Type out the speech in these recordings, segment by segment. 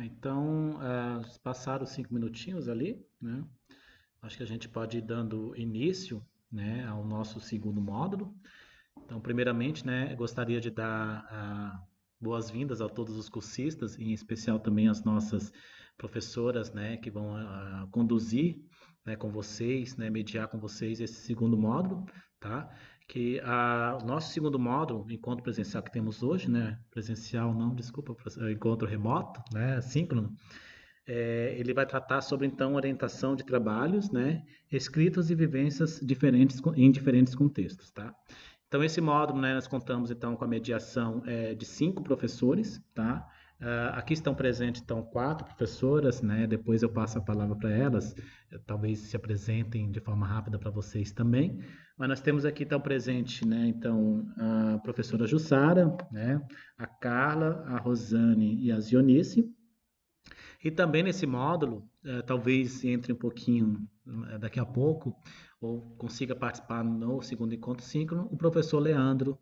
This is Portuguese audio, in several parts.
Então, passaram 5 minutinhos ali, né? Acho que a gente pode ir dando início, né, ao nosso segundo módulo. Então, primeiramente, né, gostaria de dar boas-vindas a todos os cursistas, em especial também as nossas professoras, né, que vão conduzir, né, com vocês, né, mediar com vocês esse segundo módulo, tá? Que o nosso segundo módulo, encontro presencial que temos hoje, né, presencial não, desculpa, encontro remoto, né, síncrono, ele vai tratar sobre, então, orientação de trabalhos, né, escritos e vivências diferentes em diferentes contextos, tá? Então, esse módulo, né, nós contamos, então, com a mediação de 5 professores, tá? Aqui estão presentes, então, 4 professoras, né? Depois eu passo a palavra para elas, talvez se apresentem de forma rápida para vocês também. Mas nós temos aqui, então, presente, né, então, a professora Jussara, né, a Carla, a Rosane e a Zionice. E também nesse módulo, talvez entre um pouquinho daqui a pouco, ou consiga participar no segundo encontro síncrono, o professor Leandro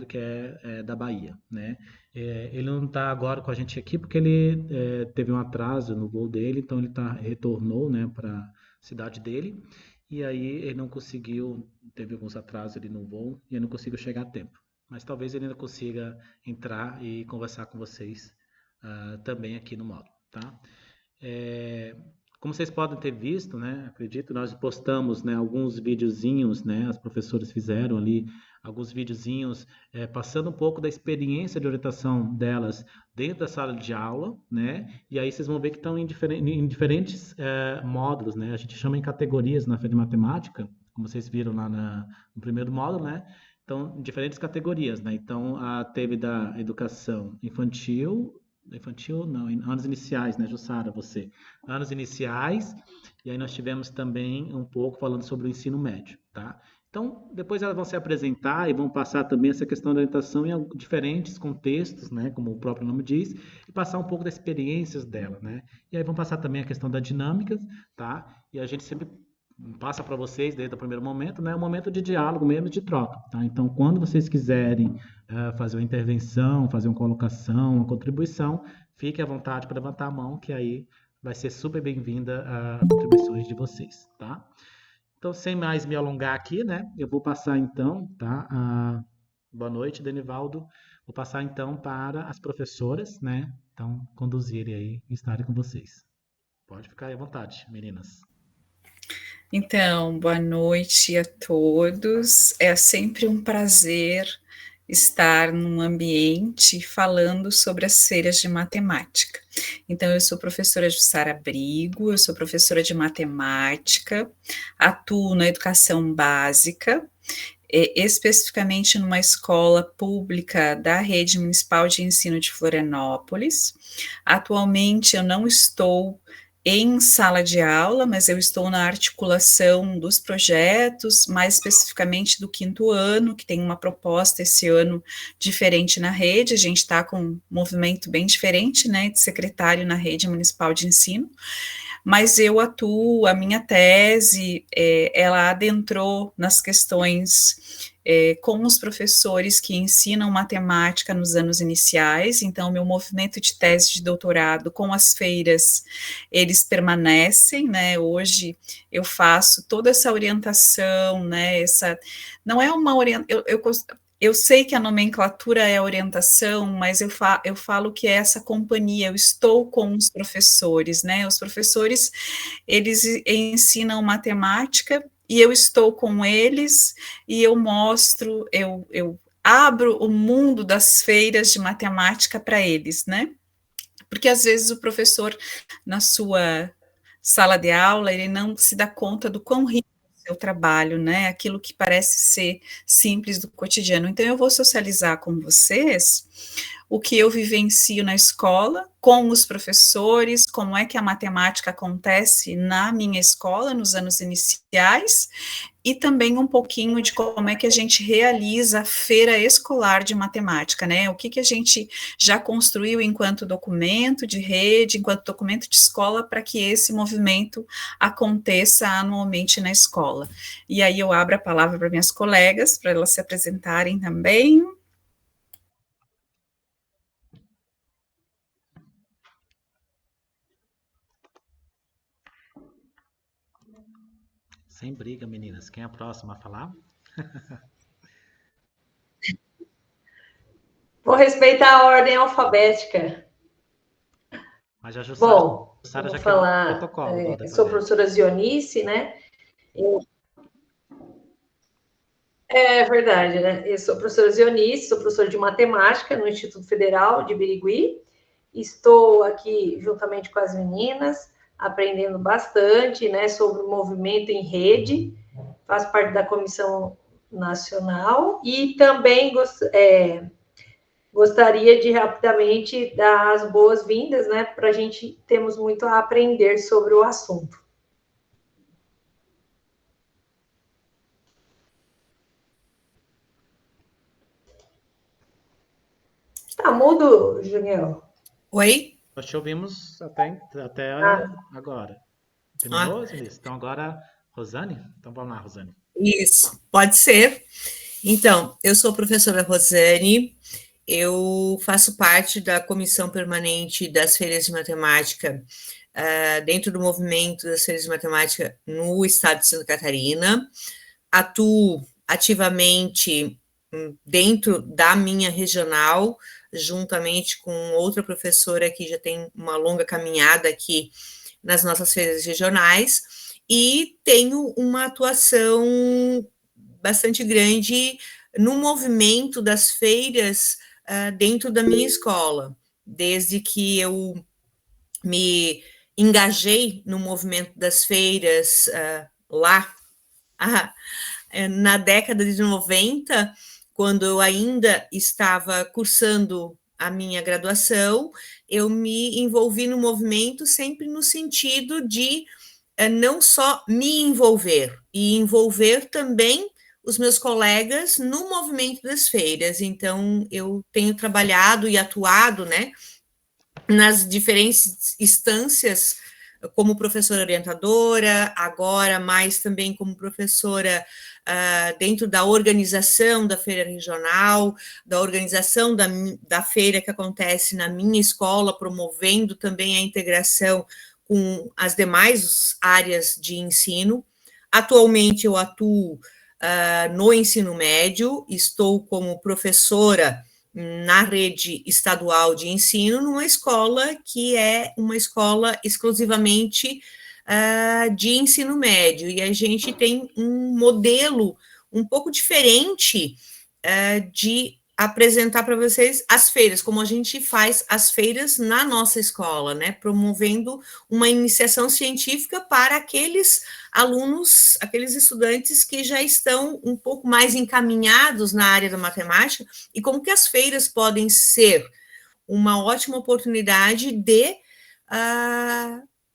que é da Bahia, né? Ele não está agora com a gente aqui porque ele teve um atraso no voo dele, então ele retornou, né, para a cidade dele, e aí ele não conseguiu, teve alguns atrasos ali no voo, e ele não conseguiu chegar a tempo. Mas talvez ele ainda consiga entrar e conversar com vocês também aqui no módulo, tá? É, como vocês podem ter visto, né, acredito, nós postamos, né, alguns videozinhos, né, as professoras fizeram ali alguns videozinhos passando um pouco da experiência de orientação delas dentro da sala de aula, né, e aí vocês vão ver que estão em diferentes módulos, né, a gente chama em categorias na Feira de Matemática, como vocês viram lá no primeiro módulo, né, então, diferentes categorias, né? Então, teve da educação infantil não, em anos iniciais, né, Jussara, você? Anos iniciais, e aí nós tivemos também um pouco falando sobre o ensino médio, tá? Então, depois elas vão se apresentar e vão passar também essa questão da orientação em diferentes contextos, né, como o próprio nome diz, e passar um pouco das experiências dela, né? E aí vão passar também a questão da dinâmica, tá? E a gente sempre passa para vocês desde o primeiro momento, né, um momento de diálogo mesmo, de troca, tá? Então, quando vocês quiserem fazer uma intervenção, fazer uma colocação, uma contribuição, fique à vontade para levantar a mão, que aí vai ser super bem-vinda as contribuições de vocês, tá? Então, sem mais me alongar aqui, né, eu vou passar então, tá? Boa noite, Denivaldo. Vou passar então para as professoras, né? Então, conduzirem aí e estarem com vocês. Pode ficar aí à vontade, meninas. Então, boa noite a todos. É sempre um prazer estar num ambiente falando sobre as feiras de matemática. Então, eu sou professora Jussara Brigo, eu sou professora de matemática, atuo na educação básica, especificamente numa escola pública da Rede Municipal de Ensino de Florianópolis. Atualmente, eu não estou em sala de aula, mas eu estou na articulação dos projetos, mais especificamente do 5º ano, que tem uma proposta esse ano diferente na rede. A gente está com um movimento bem diferente, né, de secretário na Rede Municipal de Ensino, mas eu atuo, a minha tese, ela adentrou nas questões com os professores que ensinam matemática nos anos iniciais. Então, meu movimento de tese de doutorado com as feiras, eles permanecem, né? Hoje eu faço toda essa orientação, né? Não é uma orientação, eu sei que a nomenclatura é orientação, mas eu falo que é essa companhia, eu estou com os professores, né? Os professores, eles ensinam matemática e eu estou com eles e eu mostro, eu abro o mundo das feiras de matemática para eles, né? Porque às vezes o professor, na sua sala de aula, ele não se dá conta do quão rico é o seu trabalho, né? Aquilo que parece ser simples do cotidiano. Então, eu vou socializar com vocês o que eu vivencio na escola, com os professores, como é que a matemática acontece na minha escola, nos anos iniciais, e também um pouquinho de como é que a gente realiza a feira escolar de matemática, né? O que que a gente já construiu enquanto documento de rede, enquanto documento de escola, para que esse movimento aconteça anualmente na escola. E aí eu abro a palavra para minhas colegas, para elas se apresentarem também. Sem briga, meninas. Quem é a próxima a falar? Vou respeitar a ordem alfabética. Mas a Bom, Jussara vou já quebrou o falar, protocolo da outra sou a vez. professora Zionice, né? É verdade, né? Eu sou a professora Zionice, sou professora de matemática no Instituto Federal de Birigui. Estou aqui juntamente com as meninas, aprendendo bastante, né, sobre o movimento em rede. Faço parte da comissão nacional e também gostaria de rapidamente dar as boas-vindas, né, para a gente termos muito a aprender sobre o assunto. Tá mudo, Juniel? Oi? Nós te ouvimos até agora. Terminou, Zilis? Então agora, Rosane? Então vamos lá, Rosane. Isso, pode ser. Então, eu sou a professora Rosane, eu faço parte da comissão permanente das feiras de matemática, dentro do movimento das feiras de matemática no estado de Santa Catarina. Atuo ativamente dentro da minha regional, juntamente com outra professora que já tem uma longa caminhada aqui nas nossas feiras regionais, e tenho uma atuação bastante grande no movimento das feiras dentro da minha escola, desde que eu me engajei no movimento das feiras lá na década de 90, quando eu ainda estava cursando a minha graduação, eu me envolvi no movimento sempre no sentido de não só me envolver, e envolver também os meus colegas no movimento das feiras. Então, eu tenho trabalhado e atuado, né, nas diferentes instâncias, como professora orientadora, agora mais também como professora dentro da organização da feira regional, da organização da feira que acontece na minha escola, promovendo também a integração com as demais áreas de ensino. Atualmente eu atuo no ensino médio, estou como professora na rede estadual de ensino, numa escola que é uma escola exclusivamente de ensino médio, e a gente tem um modelo um pouco diferente de apresentar para vocês as feiras, como a gente faz as feiras na nossa escola, né, promovendo uma iniciação científica para aqueles alunos, aqueles estudantes que já estão um pouco mais encaminhados na área da matemática, e como que as feiras podem ser uma ótima oportunidade de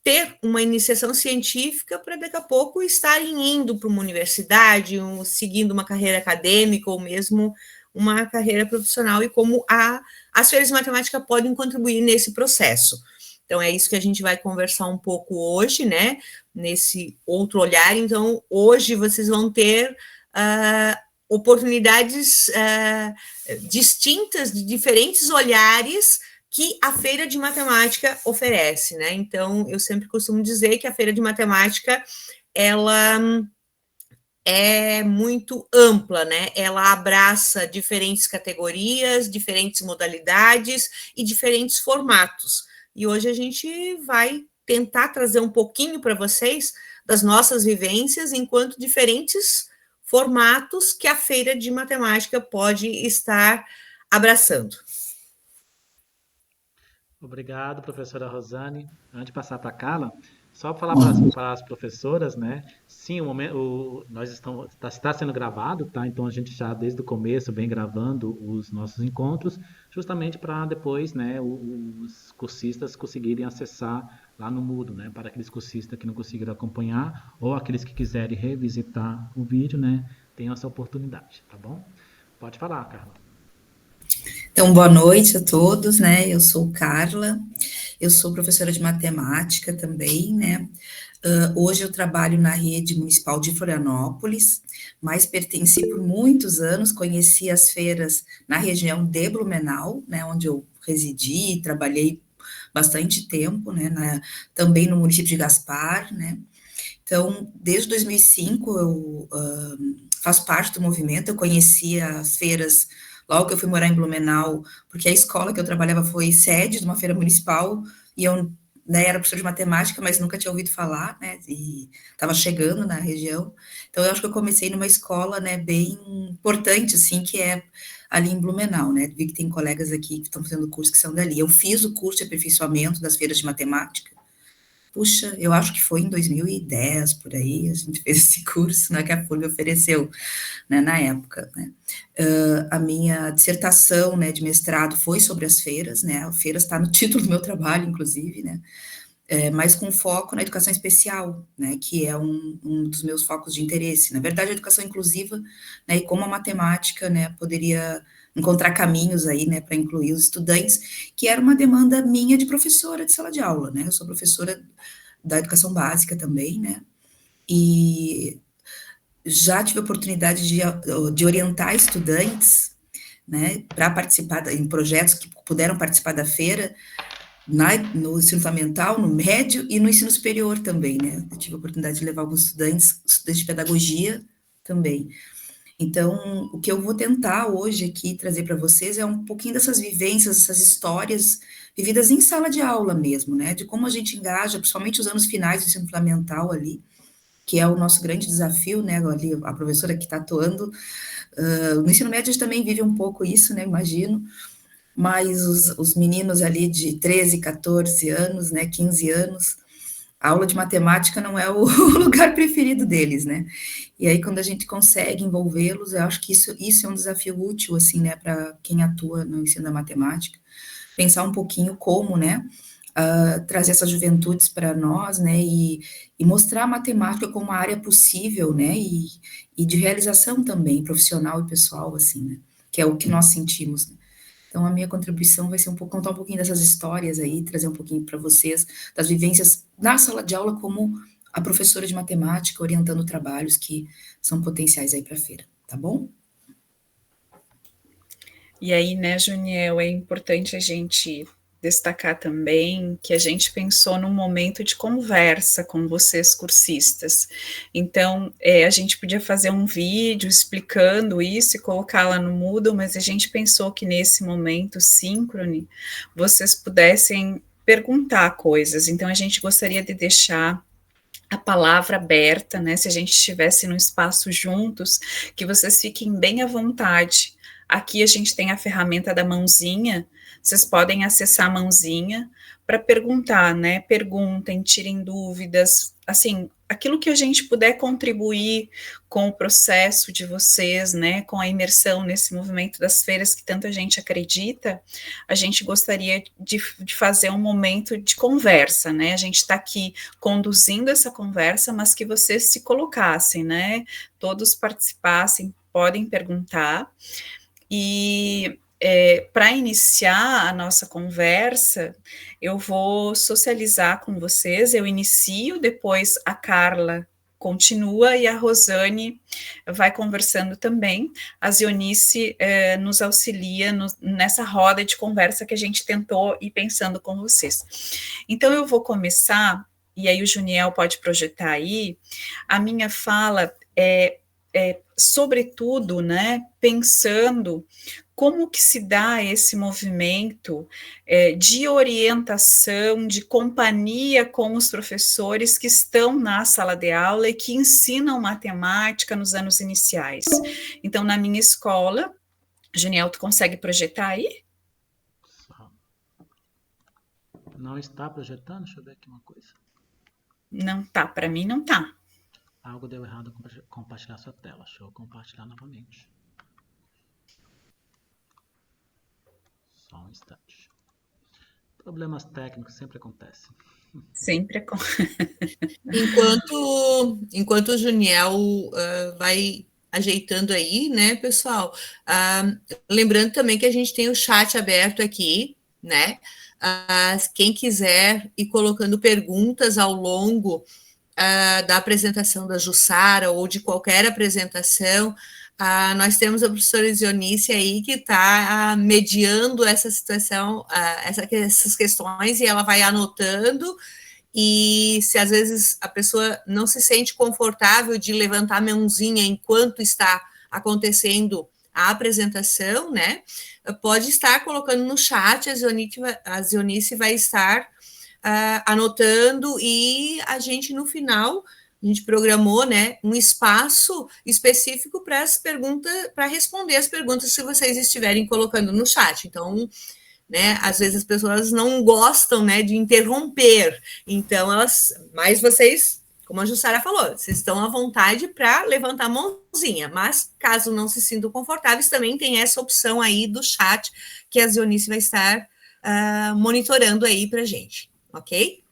ter uma iniciação científica para daqui a pouco estarem indo para uma universidade, seguindo uma carreira acadêmica ou mesmo uma carreira profissional, e como as feiras de matemática podem contribuir nesse processo. Então, é isso que a gente vai conversar um pouco hoje, né, nesse outro olhar. Então, hoje vocês vão ter oportunidades distintas, de diferentes olhares que a Feira de Matemática oferece, né? Então, eu sempre costumo dizer que a Feira de Matemática, ela é muito ampla, né? Ela abraça diferentes categorias, diferentes modalidades e diferentes formatos. E hoje a gente vai tentar trazer um pouquinho para vocês das nossas vivências enquanto diferentes formatos que a Feira de Matemática pode estar abraçando. Obrigado, professora Rosane. Antes de passar para a Carla, Só para falar para as professoras, né? Sim, está sendo gravado, tá? Então a gente já desde o começo vem gravando os nossos encontros, justamente para depois, né, os cursistas conseguirem acessar lá no Moodle, né? Para aqueles cursistas que não conseguiram acompanhar ou aqueles que quiserem revisitar o vídeo, né? Tenham essa oportunidade, tá bom? Pode falar, Carla. Então, boa noite a todos, né? Eu sou Carla, eu sou professora de matemática também, né? Hoje eu trabalho na rede municipal de Florianópolis, mas pertenci por muitos anos, conheci as feiras na região de Blumenau, né? Onde eu residi e trabalhei bastante tempo, né? Também no município de Gaspar, né? Então, desde 2005 eu faço parte do movimento, eu conheci as feiras logo que eu fui morar em Blumenau, porque a escola que eu trabalhava foi sede de uma feira municipal, e eu, né, era professora de matemática, mas nunca tinha ouvido falar, né, e estava chegando na região. Então, eu acho que eu comecei numa escola, né, bem importante, assim, que é ali em Blumenau, né, vi que tem colegas aqui que estão fazendo curso que são dali. Eu fiz o curso de aperfeiçoamento das feiras de matemática. Puxa, eu acho que foi em 2010, por aí, a gente fez esse curso, né, que a FURB ofereceu, né, na época, né. A minha dissertação, né, de mestrado foi sobre as feiras, né, a feira está no título do meu trabalho, inclusive, né, mas com foco na educação especial, né, que é um dos meus focos de interesse. Na verdade, a educação inclusiva, né, e como a matemática, né, poderia encontrar caminhos aí, né, para incluir os estudantes, que era uma demanda minha de professora de sala de aula, né, eu sou professora da educação básica também, né, e já tive a oportunidade de orientar estudantes, né, para participar em projetos que puderam participar da feira, no ensino fundamental, no médio e no ensino superior também, né, eu tive a oportunidade de levar alguns estudantes de pedagogia também. Então, o que eu vou tentar hoje aqui trazer para vocês é um pouquinho dessas vivências, essas histórias vividas em sala de aula mesmo, né, de como a gente engaja, principalmente os anos finais do ensino fundamental ali, que é o nosso grande desafio, né, ali a professora que está atuando, no ensino médio a gente também vive um pouco isso, né, imagino, mas os meninos ali de 13, 14 anos, né, 15 anos, a aula de matemática não é o lugar preferido deles, né, e aí quando a gente consegue envolvê-los, eu acho que isso é um desafio útil, assim, né, para quem atua no ensino da matemática, pensar um pouquinho como, né, trazer essas juventudes para nós, né, e mostrar a matemática como uma área possível, né, e de realização também, profissional e pessoal, assim, né, que é o que nós sentimos, né. Então, a minha contribuição vai ser contar um pouquinho dessas histórias aí, trazer um pouquinho para vocês, das vivências na sala de aula como a professora de matemática, orientando trabalhos que são potenciais aí para a feira, tá bom? E aí, né, Juniel, é importante a gente destacar também que a gente pensou num momento de conversa com vocês cursistas. Então, a gente podia fazer um vídeo explicando isso e colocar lá no Moodle, mas a gente pensou que nesse momento síncrone, vocês pudessem perguntar coisas. Então, a gente gostaria de deixar a palavra aberta, né, se a gente estivesse num espaço juntos, que vocês fiquem bem à vontade. Aqui a gente tem a ferramenta da mãozinha, vocês podem acessar a mãozinha para perguntar, né? Perguntem, tirem dúvidas, assim, aquilo que a gente puder contribuir com o processo de vocês, né? Com a imersão nesse movimento das feiras que tanta gente acredita, a gente gostaria de fazer um momento de conversa, né? A gente está aqui conduzindo essa conversa, mas que vocês se colocassem, né? Todos participassem, podem perguntar. E para iniciar a nossa conversa, eu vou socializar com vocês, eu inicio, depois a Carla continua e a Rosane vai conversando também. A Zionice nos auxilia nessa roda de conversa que a gente tentou ir pensando com vocês. Então, eu vou começar, e aí o Juniel pode projetar aí, a minha fala sobretudo, né, pensando como que se dá esse movimento de orientação, de companhia com os professores que estão na sala de aula e que ensinam matemática nos anos iniciais. Então, na minha escola, Juniel, tu consegue projetar aí? Não está projetando? Deixa eu ver aqui uma coisa. Não tá, para mim não tá. Algo deu errado compartilhar sua tela. Deixa eu compartilhar novamente. Só um instante. Problemas técnicos sempre acontecem. Sempre é Enquanto o Juniel vai ajeitando aí, né, pessoal? Lembrando também que a gente tem o chat aberto aqui, né? Quem quiser ir colocando perguntas ao longo da apresentação da Jussara ou de qualquer apresentação, nós temos a professora Zionice aí que está mediando essa situação, essas questões, e ela vai anotando. E se às vezes a pessoa não se sente confortável de levantar a mãozinha enquanto está acontecendo a apresentação, né, pode estar colocando no chat, a Zionice vai estar anotando, e a gente no final, a gente programou, né, um espaço específico para as perguntas, para responder as perguntas que vocês estiverem colocando no chat. Então, né, às vezes as pessoas não gostam, né, de interromper, então mas vocês, como a Jussara falou, vocês estão à vontade para levantar a mãozinha, mas caso não se sintam confortáveis, também tem essa opção aí do chat, que a Zionice vai estar monitorando aí para a gente, ok?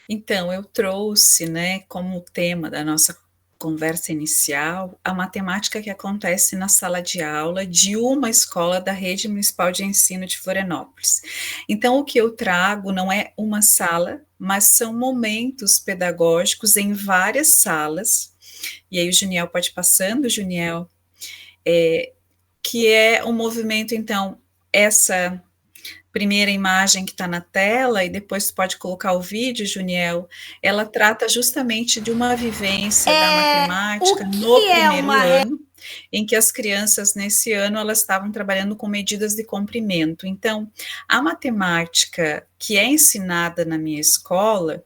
Então, eu trouxe, né, como tema da nossa conversa inicial, a matemática que acontece na sala de aula de uma escola da Rede Municipal de Ensino de Florianópolis. Então, o que eu trago não é uma sala, mas são momentos pedagógicos em várias salas, e aí o Juniel pode ir passando, Juniel, que é um movimento, então, essa primeira imagem que está na tela, e depois tu pode colocar o vídeo, Juniel, ela trata justamente de uma vivência da matemática no primeiro ano, em que as crianças, nesse ano, elas estavam trabalhando com medidas de comprimento. Então, a matemática que é ensinada na minha escola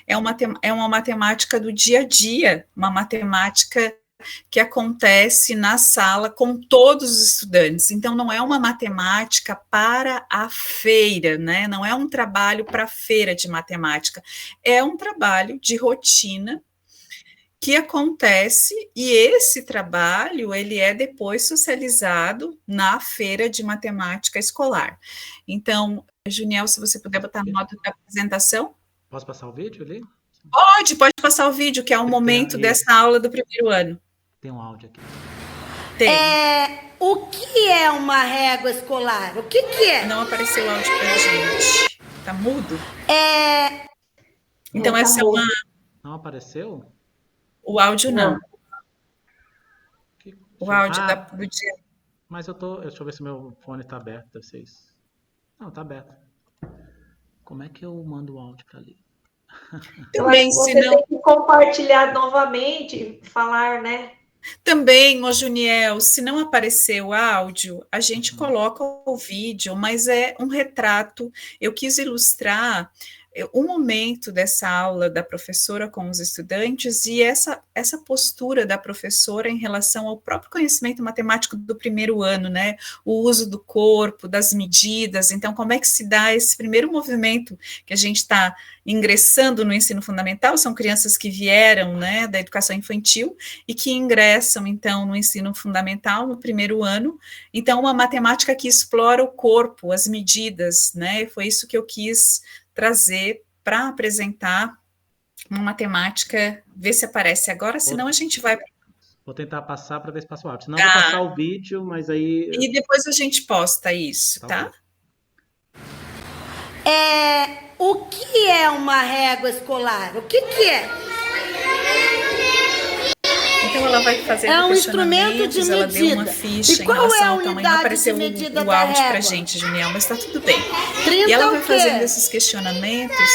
é uma matemática do dia a dia, uma matemática que acontece na sala com todos os estudantes. Então, não é uma matemática para a feira, né? Não é um trabalho para a feira de matemática, é um trabalho de rotina que acontece, e esse trabalho, ele é depois socializado na feira de matemática escolar. Então, Juniel, se você puder botar no modo da apresentação. Posso passar o vídeo ali? Pode passar o vídeo, que é um momento dessa aula do primeiro ano. Tem um áudio aqui. Tem. O que é uma régua escolar? O que é? Não apareceu o áudio pra gente. Tá mudo? Então, essa é uma... Não apareceu? O áudio não. Que... O áudio do dia. Mas eu tô... Deixa eu ver se meu fone tá aberto. Deve ser isso. Não, tá aberto. Como é que eu mando o áudio pra ali? Também, você se não... tem que compartilhar novamente, falar, né? Também, Juniel, se não aparecer o áudio, a gente coloca o vídeo, mas é um retrato. Eu quis ilustrar o momento dessa aula da professora com os estudantes e essa postura da professora em relação ao próprio conhecimento matemático do primeiro ano, né? O uso do corpo, das medidas. Então, como é que se dá esse primeiro movimento que a gente está ingressando no ensino fundamental? São crianças que vieram, né, da educação infantil e que ingressam, então, no ensino fundamental no primeiro ano. Então, uma matemática que explora o corpo, as medidas, né? Foi isso que eu quis trazer para apresentar uma matemática, ver se aparece agora, senão a gente vai... Vou tentar passar para ver se passa o áudio. Senão eu vou passar o vídeo, mas aí... E depois a gente posta isso, tá? O que é uma régua escolar? O que é? Então ela vai fazer um instrumento de medida. Ela deu uma ficha e qual em relação é a ao tamanho. Não apareceu o áudio para a gente, Juniel, mas está tudo bem. E ela vai fazendo esses questionamentos,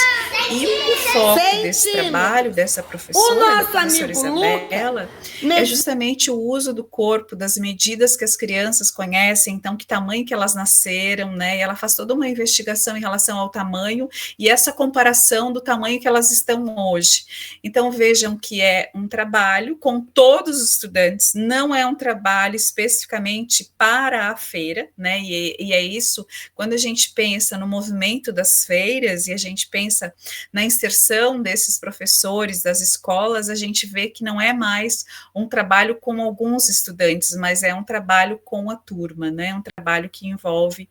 e o foco desse trabalho, dessa professora, da professora Isabela, é justamente o uso do corpo, das medidas que as crianças conhecem, então que tamanho que elas nasceram, né? E ela faz toda uma investigação em relação ao tamanho e essa comparação do tamanho que elas estão hoje. Então vejam que é um trabalho com todos os estudantes, não é um trabalho especificamente para a feira, né? E é isso, quando a gente pensa no movimento das feiras e a gente pensa na inserção desses professores das escolas, a gente vê que não é mais um trabalho com alguns estudantes, mas é um trabalho com a turma, né? Um trabalho que envolve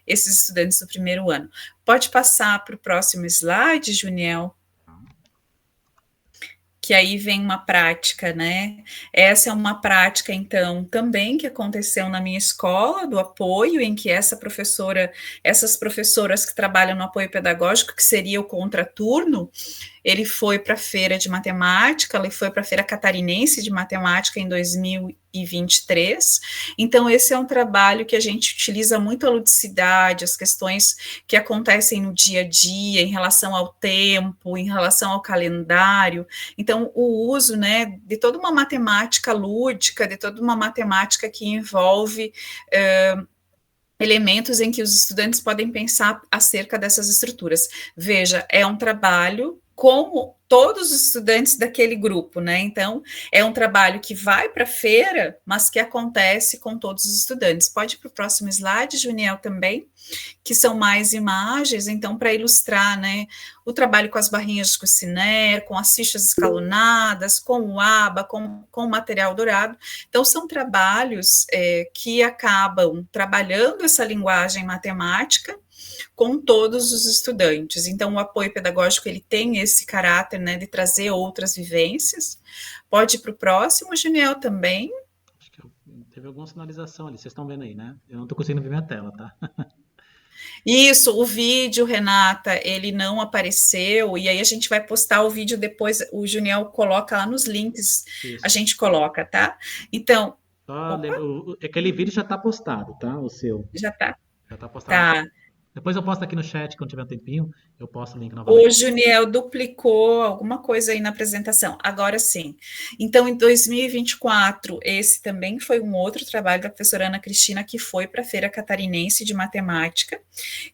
esses estudantes do primeiro ano. Pode passar para o próximo slide, Juniel? Que aí vem uma prática, né? Essa é uma prática, então, também que aconteceu na minha escola, do apoio, em que essas professoras que trabalham no apoio pedagógico, que seria o contraturno, ele foi para a feira de matemática, ele foi para a feira catarinense de matemática em 2023. Então, esse é um trabalho que a gente utiliza muito a ludicidade, as questões que acontecem no dia a dia, em relação ao tempo, em relação ao calendário. Então, o uso, né, de toda uma matemática lúdica, de toda uma matemática que envolve elementos em que os estudantes podem pensar acerca dessas estruturas. Veja, é um trabalho com todos os estudantes daquele grupo, né? Então, é um trabalho que vai para a feira, mas que acontece com todos os estudantes. Pode ir para o próximo slide, Juniel, também, que são mais imagens, então, para ilustrar, né, o trabalho com as barrinhas de Cuciner, com as fichas escalonadas, com o aba, com o material dourado. Então, são trabalhos que acabam trabalhando essa linguagem matemática com todos os estudantes. Então, o apoio pedagógico, ele tem esse caráter, né, de trazer outras vivências. Pode ir para o próximo, Juniel, também. Acho que teve alguma sinalização ali, vocês estão vendo aí, né? Eu não estou conseguindo ver minha tela, tá? Isso, o vídeo, Renata, ele não apareceu, e aí a gente vai postar o vídeo depois, o Juniel coloca lá nos links, Isso. a gente coloca, tá? Então... Aquele vídeo já está postado, tá? O seu. Já está. Já está postado. Tá. Depois eu posto aqui no chat, quando tiver um tempinho, eu posto o link novamente. O Juniel duplicou alguma coisa aí na apresentação, agora sim. Então, em 2024, esse também foi um outro trabalho da professora Ana Cristina, que foi para a Feira Catarinense de Matemática,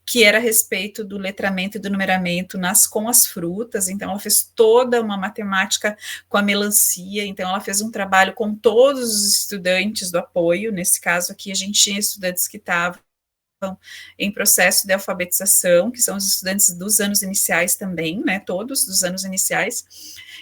que era a respeito do letramento e do numeramento com as frutas. Então, ela fez toda uma matemática com a melancia, então ela fez um trabalho com todos os estudantes do apoio. Nesse caso aqui, a gente tinha estudantes que estavam em processo de alfabetização, que são os estudantes dos anos iniciais também, né, todos dos anos iniciais,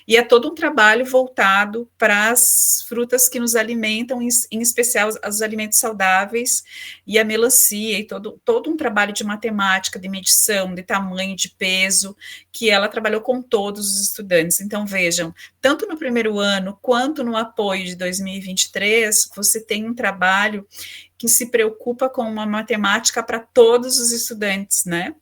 e é todo um trabalho voltado para as frutas que nos alimentam, em especial os alimentos saudáveis e a melancia, e todo um trabalho de matemática, de medição, de tamanho, de peso, que ela trabalhou com todos os estudantes. Então, vejam, tanto no primeiro ano, quanto no apoio de 2023, você tem um trabalho que se preocupa com uma matemática para todos os estudantes, né?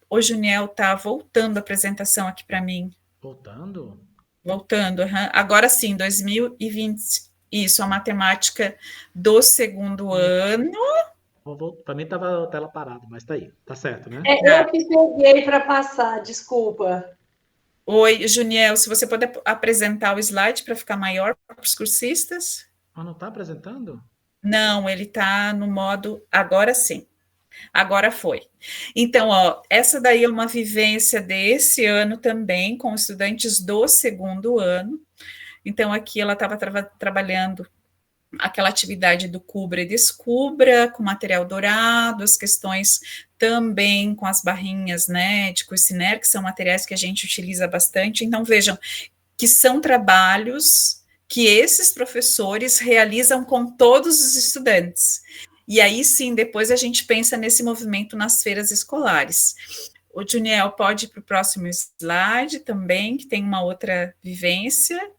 O Juniel está voltando a apresentação aqui para mim. Voltando? Voltando, agora sim, 2020, isso, a matemática do segundo ano. Para mim estava a tela parada, mas está aí, tá certo, né? Eu que peguei para passar, desculpa. Oi, Juniel, se você puder apresentar o slide para ficar maior para os cursistas. Ah, não está apresentando? Não, ele está no modo, agora sim, agora foi. Então, ó, essa daí é uma vivência desse ano também, com estudantes do segundo ano. Então, aqui ela estava trabalhando aquela atividade do cubra e descubra, com material dourado, as questões também com as barrinhas, né, de Cuciner, que são materiais que a gente utiliza bastante. Então, vejam que são trabalhos que esses professores realizam com todos os estudantes. E aí sim, depois a gente pensa nesse movimento nas feiras escolares. O Juniel pode ir para o próximo slide também, que tem uma outra vivência.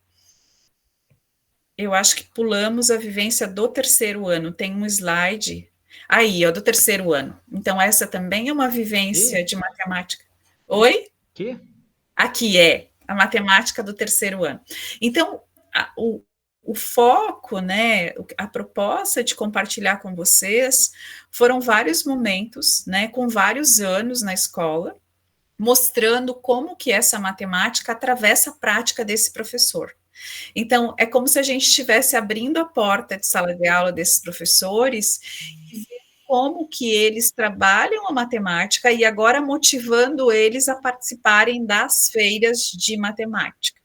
Eu acho que pulamos a vivência do terceiro ano. Tem um slide aí, ó, do terceiro ano. Então, essa também é uma vivência de matemática. Oi? Que? Aqui é a matemática do terceiro ano. Então, o foco, né, a proposta de compartilhar com vocês foram vários momentos, né, com vários anos na escola, mostrando como que essa matemática atravessa a prática desse professor. Então, é como se a gente estivesse abrindo a porta de sala de aula desses professores e ver como que eles trabalham a matemática e agora motivando eles a participarem das feiras de matemática.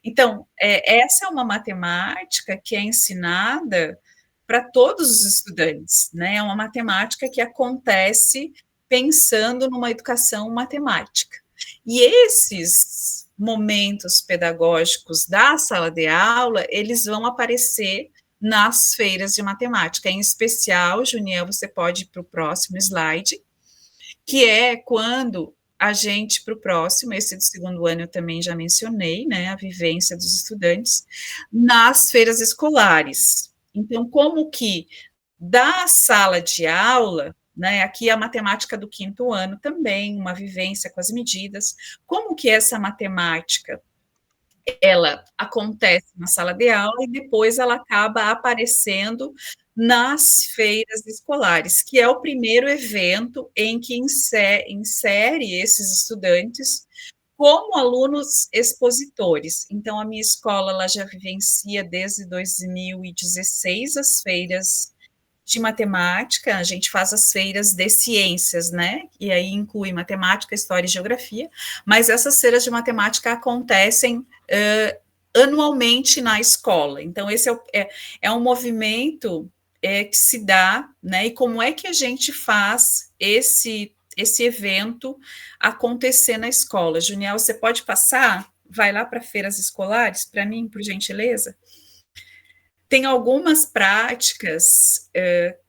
Então, essa é uma matemática que é ensinada para todos os estudantes, né? É uma matemática que acontece pensando numa educação matemática. E esses momentos pedagógicos da sala de aula, eles vão aparecer nas feiras de matemática. Em especial, Juniel, você pode ir para o próximo slide, que é quando a gente, para o próximo, esse do segundo ano eu também já mencionei, né, a vivência dos estudantes, nas feiras escolares. Então, como que da sala de aula, né, aqui a matemática do quinto ano também, uma vivência com as medidas, como que essa matemática, ela acontece na sala de aula e depois ela acaba aparecendo nas feiras escolares, que é o primeiro evento em que insere esses estudantes como alunos expositores. Então, a minha escola ela já vivencia desde 2016 as feiras de matemática, a gente faz as feiras de ciências, né? E aí inclui matemática, história e geografia, mas essas feiras de matemática acontecem anualmente na escola. Então, esse é um movimento que se dá, né? E como é que a gente faz esse evento acontecer na escola? Juniel, você pode passar? Vai lá para feiras escolares, para mim, por gentileza? Tem algumas práticas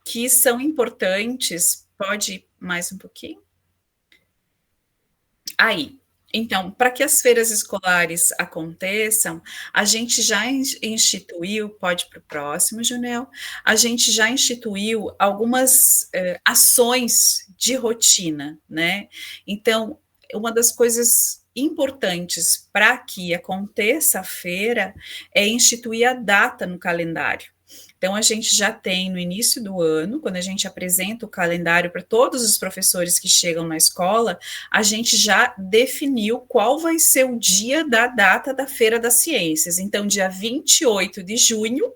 que são importantes. Pode ir mais um pouquinho? Aí. Então, para que as feiras escolares aconteçam, a gente já instituiu, pode ir para o próximo, Junel, a gente já instituiu algumas ações de rotina, né? Então, uma das coisas importantes para que aconteça a feira é instituir a data no calendário. Então, a gente já tem no início do ano, quando a gente apresenta o calendário para todos os professores que chegam na escola, a gente já definiu qual vai ser o dia da data da Feira das Ciências. Então, dia 28 de junho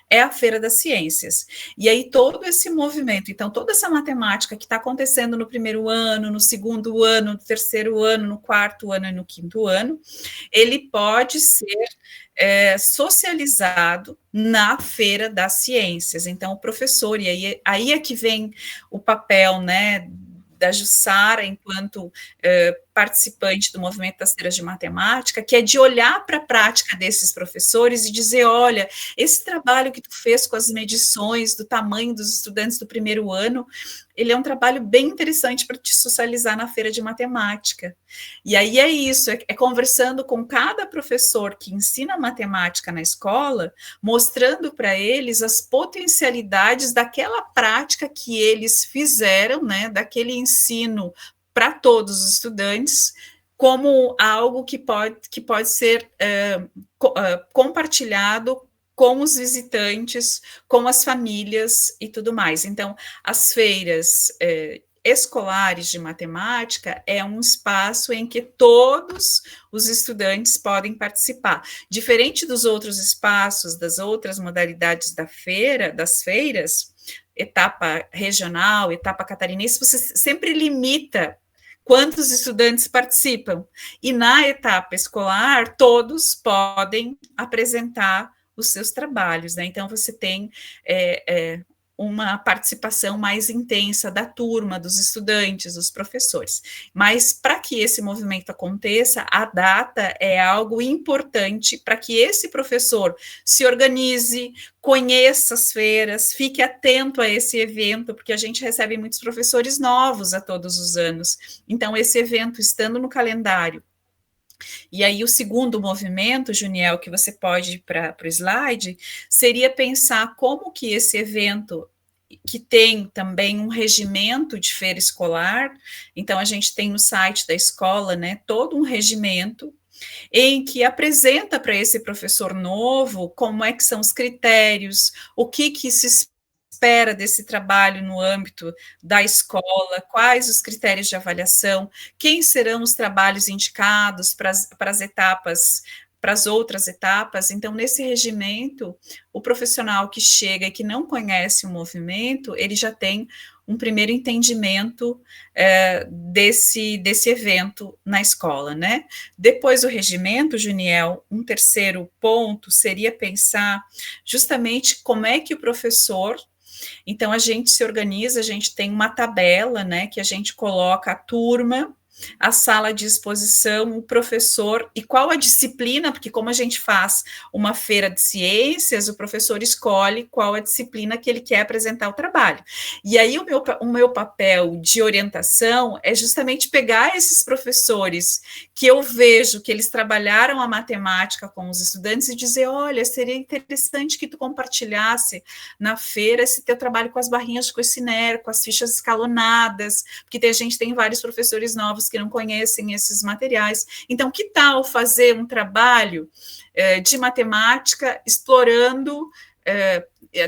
é a Feira das Ciências. E aí, todo esse movimento, então, toda essa matemática que está acontecendo no primeiro ano, no segundo ano, no terceiro ano, no quarto ano e no quinto ano, ele pode ser socializado na Feira das Ciências. Então, o professor, e aí é que vem o papel, né, da Jussara, enquanto participante do movimento das feiras de matemática, que é de olhar para a prática desses professores e dizer, olha, esse trabalho que tu fez com as medições do tamanho dos estudantes do primeiro ano, ele é um trabalho bem interessante para te socializar na feira de matemática. E aí é isso, é conversando com cada professor que ensina matemática na escola, mostrando para eles as potencialidades daquela prática que eles fizeram, né, daquele ensino para todos os estudantes, como algo que pode ser compartilhado com os visitantes, com as famílias e tudo mais. Então, as feiras escolares de matemática é um espaço em que todos os estudantes podem participar. Diferente dos outros espaços, das outras modalidades das feiras, etapa regional, etapa catarinense, você sempre limita quantos estudantes participam. E na etapa escolar, todos podem apresentar os seus trabalhos, né? Então, você tem uma participação mais intensa da turma, dos estudantes, dos professores. Mas, para que esse movimento aconteça, a data é algo importante para que esse professor se organize, conheça as feiras, fique atento a esse evento, porque a gente recebe muitos professores novos a todos os anos. Então, esse evento, estando no calendário, e aí o segundo movimento, Juniel, que você pode ir para o slide, seria pensar como que esse evento, que tem também um regimento de feira escolar, então a gente tem no site da escola, né, todo um regimento em que apresenta para esse professor novo como é que são os critérios, o que se espera desse trabalho no âmbito da escola, quais os critérios de avaliação, quem serão os trabalhos indicados para as etapas para as outras etapas. Então, nesse regimento, o profissional que chega e que não conhece o movimento, ele já tem um primeiro entendimento desse evento na escola, né? Depois do regimento, Juniel, um terceiro ponto seria pensar justamente como é que o professor. Então, a gente se organiza, a gente tem uma tabela, né, que a gente coloca a turma, a sala de exposição, o professor e qual a disciplina, porque como a gente faz uma feira de ciências, o professor escolhe qual a disciplina que ele quer apresentar o trabalho. E aí o meu papel de orientação é justamente pegar esses professores que eu vejo que eles trabalharam a matemática com os estudantes e dizer, olha, seria interessante que tu compartilhasse na feira esse teu trabalho com as barrinhas de questionário, com as fichas escalonadas, porque a gente tem vários professores novos que não conhecem esses materiais. Então, que tal fazer um trabalho de matemática explorando,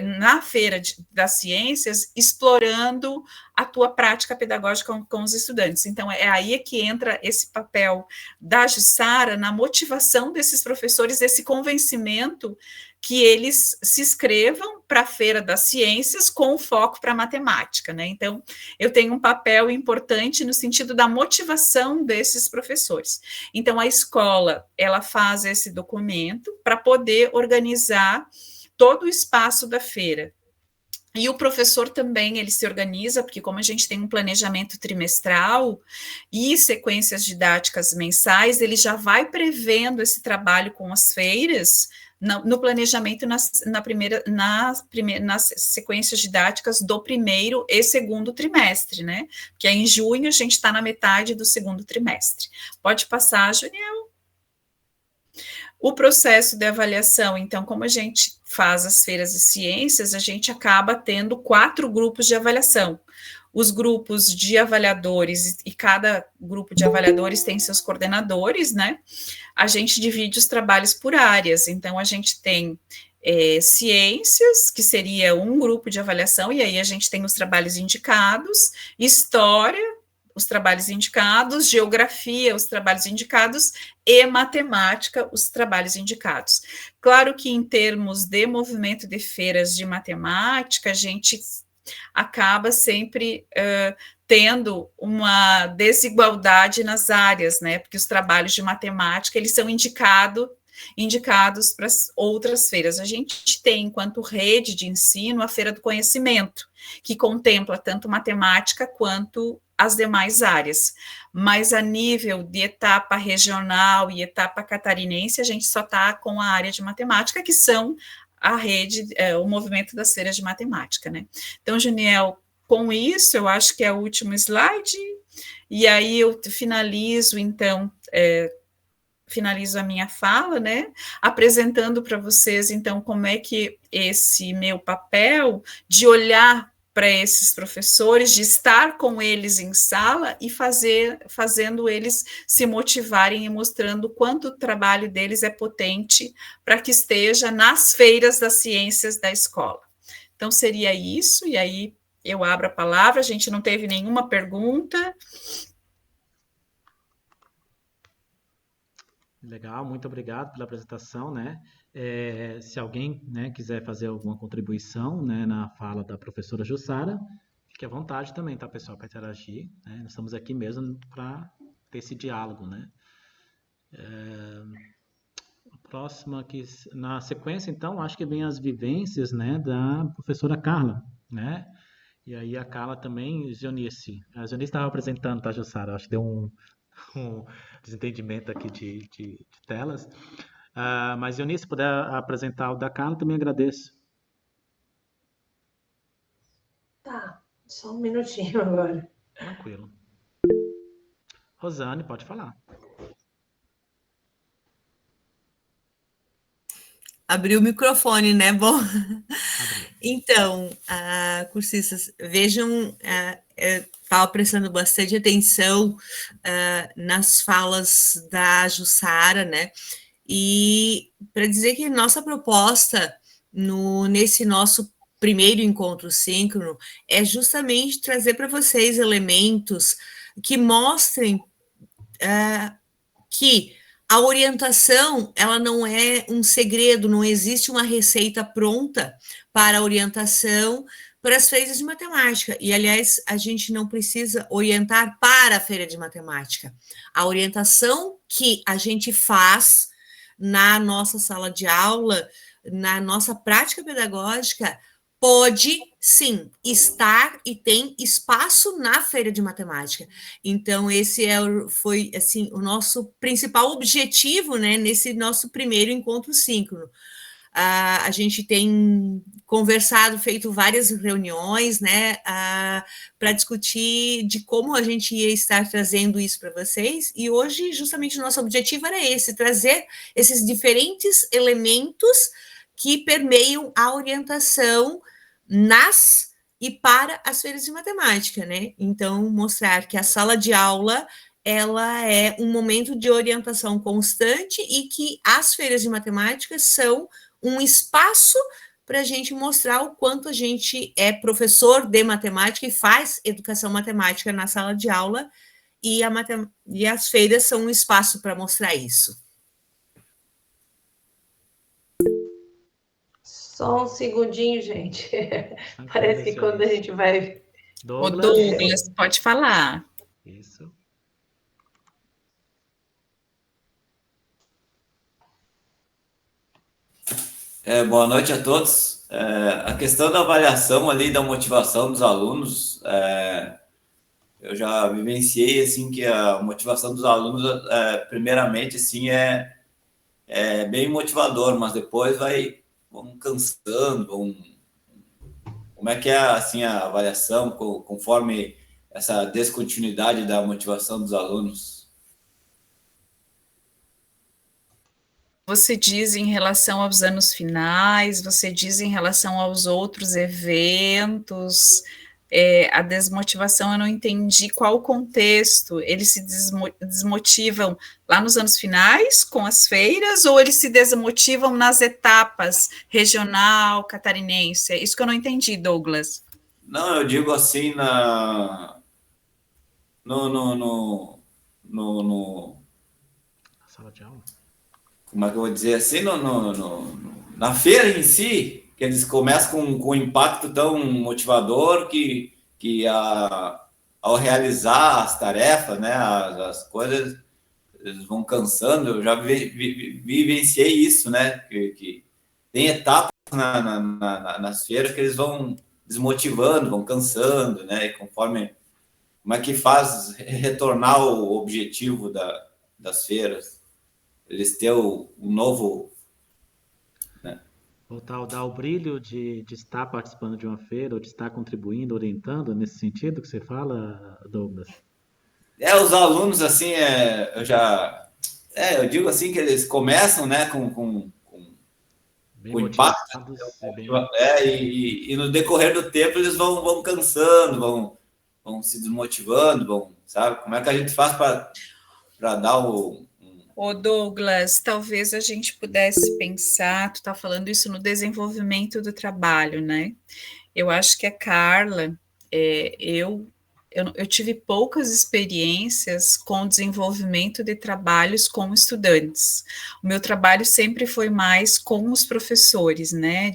na Feira das Ciências, explorando a tua prática pedagógica com os estudantes? Então, é aí que entra esse papel da Jussara na motivação desses professores, esse convencimento que eles se inscrevam para a Feira das Ciências com foco para matemática, né? Então, eu tenho um papel importante no sentido da motivação desses professores. Então, a escola, ela faz esse documento para poder organizar todo o espaço da feira. E o professor também, ele se organiza, porque como a gente tem um planejamento trimestral e sequências didáticas mensais, ele já vai prevendo esse trabalho com as feiras no planejamento nas sequências didáticas do primeiro e segundo trimestre, né? Porque em junho a gente está na metade do segundo trimestre. Pode passar, Juniel. O processo de avaliação, então, como a gente faz as feiras de ciências, a gente acaba tendo 4 grupos de avaliação. Os grupos de avaliadores, e cada grupo de avaliadores tem seus coordenadores, né? A gente divide os trabalhos por áreas. Então, a gente tem ciências, que seria um grupo de avaliação, e aí a gente tem os trabalhos indicados, história, os trabalhos indicados, geografia, os trabalhos indicados, e matemática, os trabalhos indicados. Claro que em termos de movimento de feiras de matemática, a gente acaba sempre tendo uma desigualdade nas áreas, né? Porque os trabalhos de matemática, eles são indicados para outras feiras. A gente tem, enquanto rede de ensino, a Feira do Conhecimento, que contempla tanto matemática quanto as demais áreas, mas a nível de etapa regional e etapa catarinense, a gente só está com a área de matemática, que são a rede, o movimento das feiras de matemática, né? Então, Juniel, com isso, eu acho que é o último slide, e aí eu finalizo, então, finalizo a minha fala, né, apresentando para vocês, então, como é que esse meu papel de olhar para esses professores, de estar com eles em sala e fazendo eles se motivarem e mostrando quanto o trabalho deles é potente para que esteja nas feiras das ciências da escola. Então, seria isso, e aí eu abro a palavra, a gente não teve nenhuma pergunta. Legal, muito obrigado pela apresentação, né? Se alguém, né, quiser fazer alguma contribuição, né, na fala da professora Jussara, fique à vontade também, tá, pessoal, para interagir, né? Nós estamos aqui mesmo para ter esse diálogo, né? A próxima aqui, na sequência, então, acho que vem as vivências, né, da professora Carla, né? E aí a Carla também, Zionice. A Zionice estava apresentando, tá, Jussara? Acho que deu um desentendimento aqui de telas. Mas, Eunice, se puder apresentar o da Carla, também agradeço. Tá, só um minutinho agora. Tranquilo. Rosane, pode falar. Abriu o microfone, né? Bom, Abriu. Então, cursistas, vejam, estava prestando bastante atenção nas falas da Jussara, né? E para dizer que nossa proposta nesse nosso primeiro encontro síncrono é justamente trazer para vocês elementos que mostrem que a orientação, ela não é um segredo, não existe uma receita pronta para a orientação para as feiras de matemática. E, aliás, a gente não precisa orientar para a feira de matemática. A orientação que a gente faz na nossa sala de aula, na nossa prática pedagógica, pode, sim, estar e tem espaço na feira de matemática. Então, esse foi, assim, o nosso principal objetivo, né, nesse nosso primeiro encontro síncrono. A gente tem conversado, feito várias reuniões, né, para discutir de como a gente ia estar trazendo isso para vocês, e hoje, justamente, o nosso objetivo era esse, trazer esses diferentes elementos que permeiam a orientação nas e para as feiras de matemática, né? Então, mostrar que a sala de aula, ela é um momento de orientação constante e que as feiras de matemática são um espaço para a gente mostrar o quanto a gente é professor de matemática e faz educação matemática na sala de aula, e as feiras são um espaço para mostrar isso. Só um segundinho, gente. Parece que quando a gente vai... O Douglas, pode falar. Isso. Boa noite a todos. A questão da avaliação ali, da motivação dos alunos, eu já vivenciei, assim, que a motivação dos alunos, primeiramente, assim, é bem motivador, mas depois vão cansando, como é que é, assim, a avaliação, conforme essa descontinuidade da motivação dos alunos? Você diz em relação aos anos finais, você diz em relação aos outros eventos, a desmotivação, eu não entendi qual o contexto. Eles se desmotivam lá nos anos finais, com as feiras, ou eles se desmotivam nas etapas regional, catarinense? É isso que eu não entendi, Douglas. Não, eu digo assim, no Sala de aula. Como é que eu vou dizer assim, na feira em si, que eles começam com um impacto tão motivador que ao realizar as tarefas, né, as coisas, eles vão cansando. Eu já vivenciei isso, né, que tem etapas nas feiras que eles vão desmotivando, vão cansando, né, e conforme como é que faz retornar o objetivo das feiras, eles têm um novo... Né? Voltar a dar o brilho de estar participando de uma feira, ou de estar contribuindo, orientando, nesse sentido que você fala, Douglas? Os alunos, assim, eu digo assim, que eles começam, né, com impacto, e no decorrer do tempo eles vão cansando, vão se desmotivando, sabe? Como é que a gente faz para dar Ô Douglas, talvez a gente pudesse pensar, tu está falando isso no desenvolvimento do trabalho, né? Eu acho que a Carla, eu tive poucas experiências com desenvolvimento de trabalhos com estudantes. O meu trabalho sempre foi mais com os professores, né?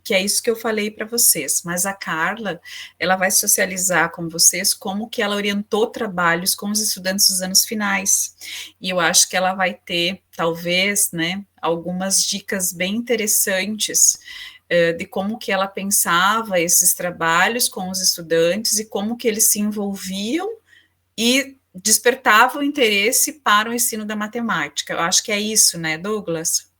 Que é isso que eu falei para vocês, mas a Carla, ela vai socializar com vocês como que ela orientou trabalhos com os estudantes dos anos finais, e eu acho que ela vai ter, talvez, né, algumas dicas bem interessantes de como que ela pensava esses trabalhos com os estudantes e como que eles se envolviam e despertavam o interesse para o ensino da matemática. Eu acho que é isso, né, Douglas?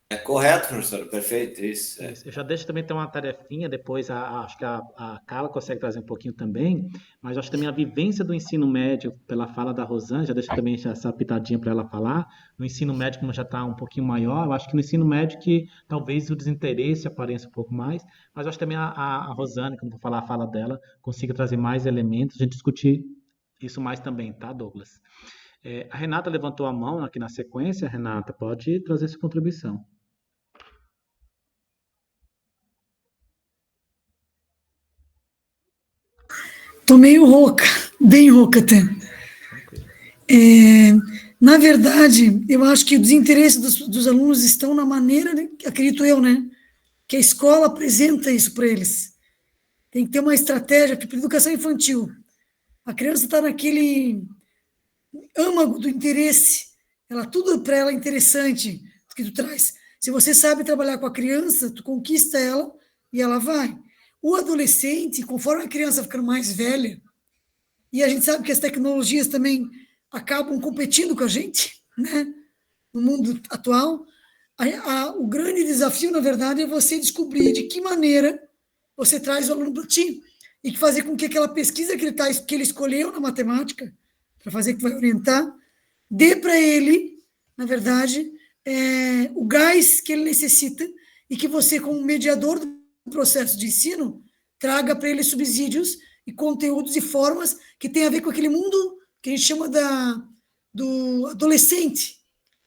É correto, professor, perfeito, isso. Eu já deixo também ter uma tarefinha, depois acho que a Carla consegue trazer um pouquinho também, mas acho que também a vivência do ensino médio, pela fala da Rosane, já deixo também essa pitadinha para ela falar, no ensino médio, como já está um pouquinho maior, eu acho que no ensino médio que talvez o desinteresse apareça um pouco mais, mas acho que também a Rosane, quando for falar a fala dela, consiga trazer mais elementos, a gente discutir isso mais também, tá, Douglas? A Renata levantou a mão aqui na sequência. Renata, pode trazer sua contribuição. Tô meio rouca, bem rouca até. Na verdade, eu acho que o desinteresse dos alunos estão na maneira, acredito eu, né, que a escola apresenta isso para eles. Tem que ter uma estratégia, porque para educação infantil, a criança está naquele âmago do interesse, tudo para ela é interessante que tu traz. Se você sabe trabalhar com a criança, tu conquista ela e ela vai. O adolescente, conforme a criança ficando mais velha, e a gente sabe que as tecnologias também acabam competindo com a gente, né, no mundo atual, o grande desafio, na verdade, é você descobrir de que maneira você traz o aluno para ti, e fazer com que aquela pesquisa que ele escolheu na matemática, para fazer que vai orientar, dê para ele, na verdade, o gás que ele necessita, e que você, como mediador do processo de ensino, traga para ele subsídios e conteúdos e formas que tem a ver com aquele mundo que a gente chama do adolescente,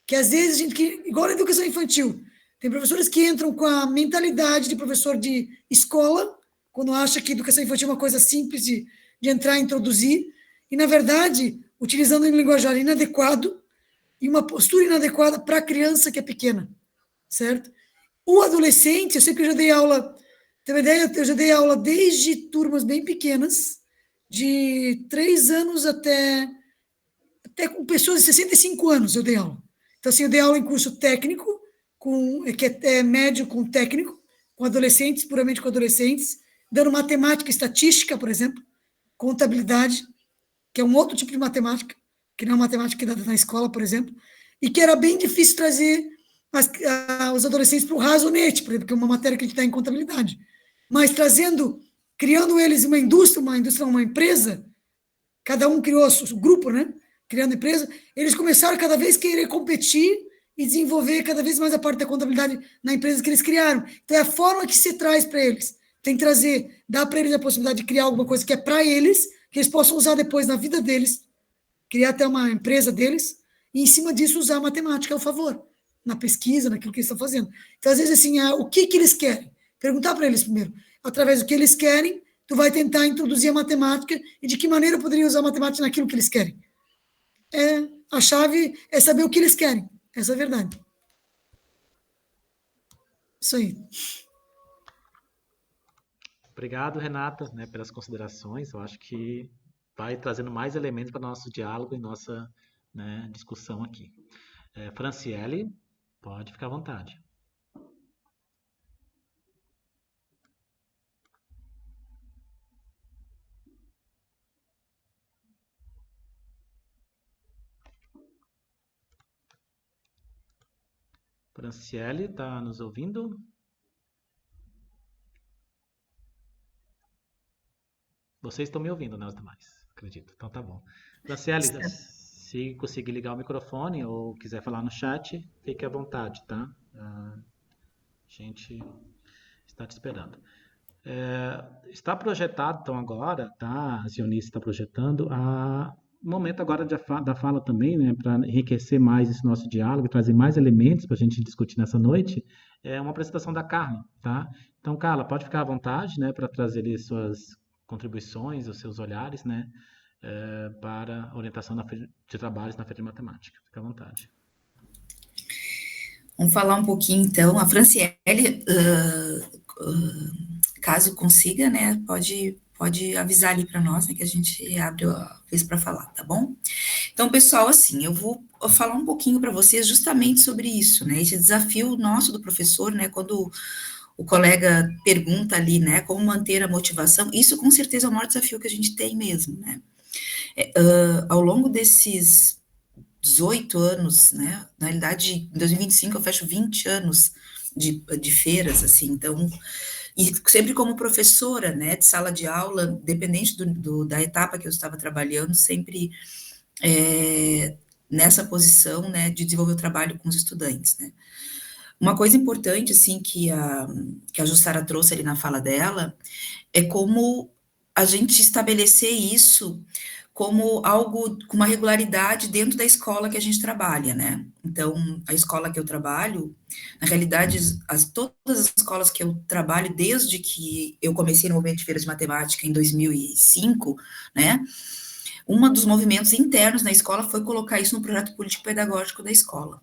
que às vezes, igual na educação infantil, tem professores que entram com a mentalidade de professor de escola, quando acha que educação infantil é uma coisa simples de entrar e introduzir, e, na verdade, utilizando um linguajar inadequado e uma postura inadequada para a criança que é pequena, certo? O adolescente, eu sei que eu já dei aula, tem uma ideia, eu já dei aula desde turmas bem pequenas, de 3 anos até com pessoas de 65 anos eu dei aula. Então, assim, eu dei aula em curso técnico, que é médio com técnico, com adolescentes, puramente com adolescentes, dando matemática, estatística, por exemplo, contabilidade, que é um outro tipo de matemática, que não é matemática dada na escola, por exemplo, e que era bem difícil trazer os adolescentes para o Razonete, por exemplo, que é uma matéria que a gente dá em contabilidade. Mas criando eles uma indústria, uma empresa, cada um criou o grupo, né? Criando empresa, eles começaram cada vez a querer competir e desenvolver cada vez mais a parte da contabilidade na empresa que eles criaram. Então, é a forma que se traz para eles. Tem que trazer, dar para eles a possibilidade de criar alguma coisa que é para eles, que eles possam usar depois na vida deles, criar até uma empresa deles, e em cima disso usar a matemática ao favor, na pesquisa, naquilo que eles estão fazendo. Então, às vezes, assim, o que eles querem? Perguntar para eles primeiro. Através do que eles querem, tu vai tentar introduzir a matemática e de que maneira eu poderia usar a matemática naquilo que eles querem. A chave é saber o que eles querem. Essa é a verdade. Isso aí. Obrigado, Renata, né, pelas considerações. Eu acho que vai trazendo mais elementos para o nosso diálogo e nossa, né, discussão aqui. Franciele, pode ficar à vontade. Franciele, está nos ouvindo? Vocês estão me ouvindo, né, os demais? Acredito. Então tá bom. Franciele, se conseguir ligar o microfone ou quiser falar no chat, fique à vontade, tá? A gente está te esperando. Está projetado, então, agora, tá? A Zionice está projetando o momento agora da fala também, né, para enriquecer mais esse nosso diálogo, trazer mais elementos para a gente discutir nessa noite, é uma apresentação da Carla, tá? Então, Carla, pode ficar à vontade, né, para trazer ali suas contribuições, os seus olhares, né, para a orientação de trabalhos na Feira de Matemática. Fica à vontade. Vamos falar um pouquinho, então. A Franciele, caso consiga, né, pode avisar ali para nós, né, que a gente abre a vez para falar, tá bom? Então, pessoal, assim, eu vou falar um pouquinho para vocês justamente sobre isso, né, esse desafio nosso do professor, né, quando o colega pergunta ali, né, como manter a motivação, isso com certeza é o maior desafio que a gente tem mesmo, né. Ao longo desses 18 anos, né, na realidade, em 2025 eu fecho 20 anos de feiras, assim, então, e sempre como professora, né, de sala de aula, dependente da etapa que eu estava trabalhando, sempre nessa posição, né, de desenvolver o trabalho com os estudantes, né. Uma coisa importante, assim, que a Jussara trouxe ali na fala dela, é como a gente estabelecer isso como algo com uma regularidade dentro da escola que a gente trabalha, né? Então, a escola que eu trabalho, na realidade, todas as escolas que eu trabalho, desde que eu comecei no movimento de feira de matemática em 2005, né? um dos movimentos internos na escola foi colocar isso no projeto político-pedagógico da escola.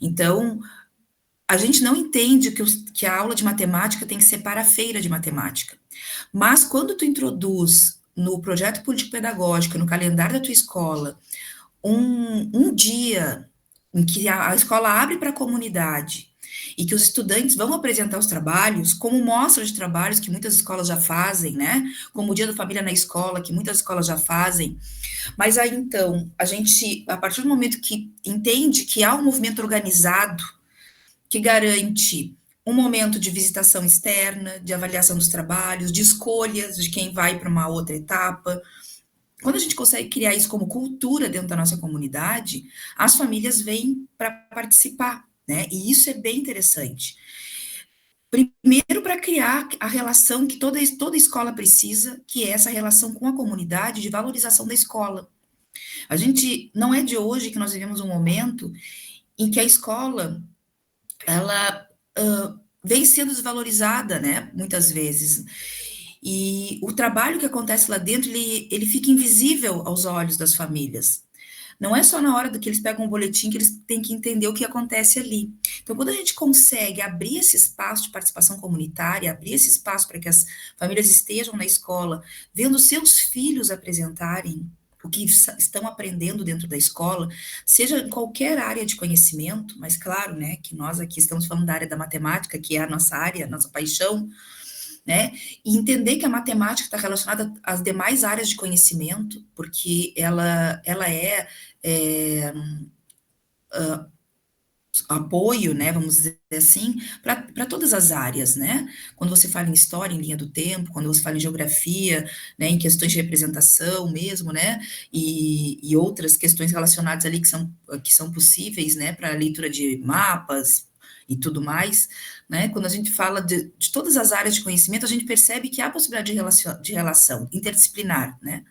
Então, a gente não entende que a aula de matemática tem que ser para a feira de matemática. Mas quando tu introduz no projeto político-pedagógico, no calendário da tua escola, um dia em que a escola abre para a comunidade e que os estudantes vão apresentar os trabalhos, como mostra de trabalhos que muitas escolas já fazem, né? Como o Dia da Família na escola, que muitas escolas já fazem. Mas aí, então, a gente, a partir do momento que entende que há um movimento organizado que garante um momento de visitação externa, de avaliação dos trabalhos, de escolhas de quem vai para uma outra etapa. Quando a gente consegue criar isso como cultura dentro da nossa comunidade, as famílias vêm para participar, né? E isso é bem interessante. Primeiro, para criar a relação que toda escola precisa, que é essa relação com a comunidade de valorização da escola. A gente, não é de hoje que nós vivemos um momento em que a escola, ela vem sendo desvalorizada, né, muitas vezes. E o trabalho que acontece lá dentro, ele fica invisível aos olhos das famílias. Não é só na hora do que eles pegam um boletim que eles têm que entender o que acontece ali. Então, quando a gente consegue abrir esse espaço de participação comunitária, abrir esse espaço para que as famílias estejam na escola, vendo seus filhos apresentarem o que estão aprendendo dentro da escola, seja em qualquer área de conhecimento, mas claro, né, que nós aqui estamos falando da área da matemática, que é a nossa área, a nossa paixão, né, e entender que a matemática está relacionada às demais áreas de conhecimento, porque ela é apoio, né, vamos dizer assim, para todas as áreas, né? Quando você fala em história, em linha do tempo, quando você fala em geografia, né, em questões de representação mesmo, né, e outras questões relacionadas ali que são possíveis, né, para a leitura de mapas e tudo mais, né? Quando a gente fala de todas as áreas de conhecimento, a gente percebe que há possibilidade de relação interdisciplinar, né?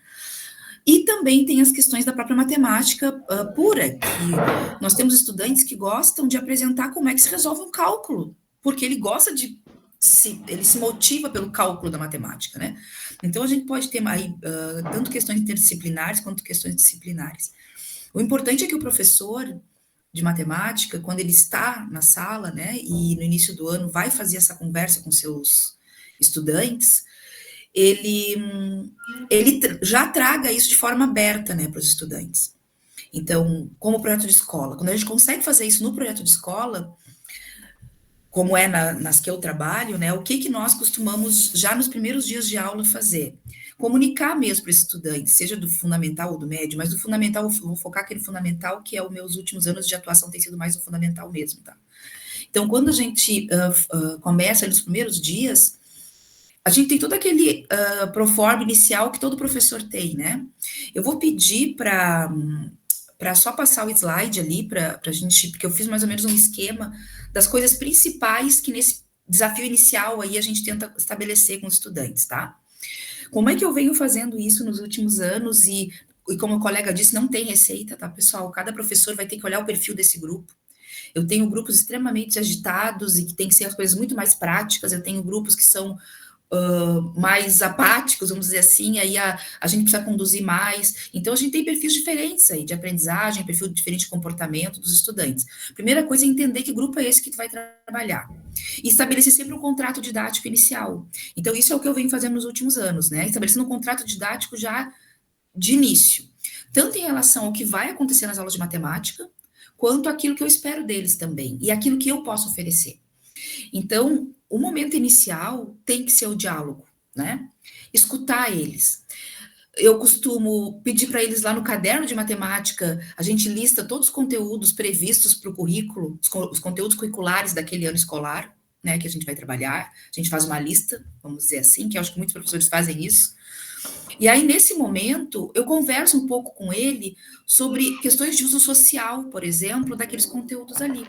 E também tem as questões da própria matemática pura, que nós temos estudantes que gostam de apresentar como é que se resolve um cálculo, porque ele gosta ele se motiva pelo cálculo da matemática, né? Então, a gente pode ter aí tanto questões interdisciplinares quanto questões disciplinares. O importante é que o professor de matemática, quando ele está na sala, né, e no início do ano vai fazer essa conversa com seus estudantes, ele já traga isso de forma aberta, né, para os estudantes. Então, como projeto de escola, quando a gente consegue fazer isso no projeto de escola, como é nas que eu trabalho, né, o que nós costumamos, já nos primeiros dias de aula, fazer? Comunicar mesmo para esse estudante, seja do fundamental ou do médio, mas do fundamental, eu vou focar aqui no fundamental, que é os meus últimos anos de atuação, tem sido mais o fundamental mesmo, tá? Então, quando a gente começa nos primeiros dias, a gente tem todo aquele proforma inicial que todo professor tem, né? Eu vou pedir para só passar o slide ali, para a gente, porque eu fiz mais ou menos um esquema das coisas principais que nesse desafio inicial aí a gente tenta estabelecer com os estudantes, tá? Como é que eu venho fazendo isso nos últimos anos e como o colega disse, não tem receita, tá, pessoal? Cada professor vai ter que olhar o perfil desse grupo. Eu tenho grupos extremamente agitados e que tem que ser as coisas muito mais práticas, eu tenho grupos que são mais apáticos, vamos dizer assim, aí a gente precisa conduzir mais. Então, a gente tem perfis diferentes aí, de aprendizagem, perfil diferente de comportamento dos estudantes. Primeira coisa é entender que grupo é esse que tu vai trabalhar. E estabelecer sempre um contrato didático inicial. Então, isso é o que eu venho fazendo nos últimos anos, né? Estabelecendo um contrato didático já de início. Tanto em relação ao que vai acontecer nas aulas de matemática, quanto aquilo que eu espero deles também, e aquilo que eu posso oferecer. Então, o momento inicial tem que ser o diálogo, né? Escutar eles. Eu costumo pedir para eles lá no caderno de matemática, a gente lista todos os conteúdos previstos para o currículo, os conteúdos curriculares daquele ano escolar, né, que a gente vai trabalhar. A gente faz uma lista, vamos dizer assim, que eu acho que muitos professores fazem isso. E aí, nesse momento, eu converso um pouco com ele sobre questões de uso social, por exemplo, daqueles conteúdos ali.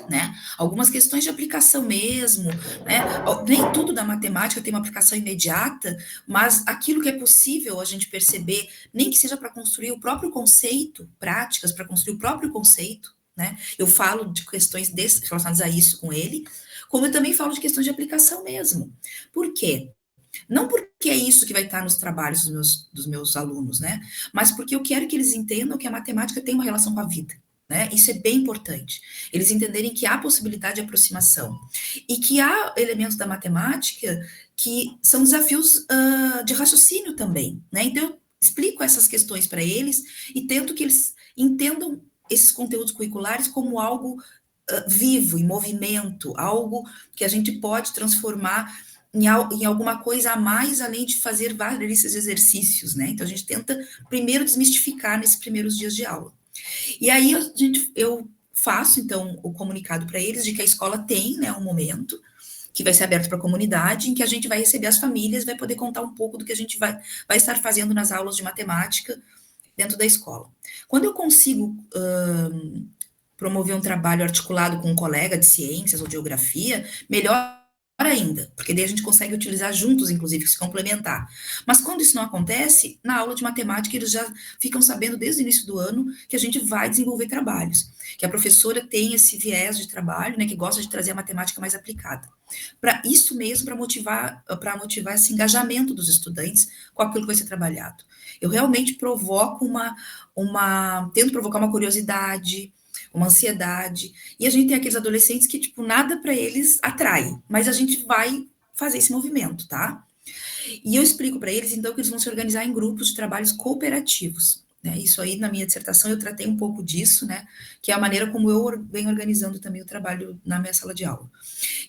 Né? Algumas questões de aplicação mesmo, né? Nem tudo da matemática tem uma aplicação imediata, mas aquilo que é possível a gente perceber, nem que seja para construir o próprio conceito, práticas para construir o próprio conceito, né? Eu falo de questões relacionadas a isso com ele, como eu também falo de questões de aplicação mesmo. Por quê? Não porque é isso que vai estar nos trabalhos dos meus alunos, né? Mas porque eu quero que eles entendam que a matemática tem uma relação com a vida, né? Isso é bem importante. Eles entenderem que há possibilidade de aproximação e que há elementos da matemática que são desafios de raciocínio também, né? Então, eu explico essas questões para eles e tento que eles entendam esses conteúdos curriculares como algo vivo, em movimento, algo que a gente pode transformar em alguma coisa a mais, além de fazer vários exercícios, né? Então, a gente tenta primeiro desmistificar nesses primeiros dias de aula. E aí, eu faço, então, o comunicado para eles de que a escola tem, né, um momento que vai ser aberto para a comunidade, em que a gente vai receber as famílias, vai poder contar um pouco do que a gente vai estar fazendo nas aulas de matemática dentro da escola. Quando eu consigo promover um trabalho articulado com um colega de ciências ou de geografia, melhor ainda, porque daí a gente consegue utilizar juntos, inclusive, se complementar. Mas quando isso não acontece, na aula de matemática eles já ficam sabendo desde o início do ano que a gente vai desenvolver trabalhos, que a professora tem esse viés de trabalho, né, que gosta de trazer a matemática mais aplicada. Para isso mesmo, para motivar esse engajamento dos estudantes com aquilo que vai ser trabalhado. Eu realmente tento provocar uma curiosidade, uma ansiedade, e a gente tem aqueles adolescentes que, tipo, nada para eles atrai, mas a gente vai fazer esse movimento, tá? E eu explico para eles, então, que eles vão se organizar em grupos de trabalhos cooperativos, né? Isso aí, na minha dissertação, eu tratei um pouco disso, né? Que é a maneira como eu venho organizando também o trabalho na minha sala de aula.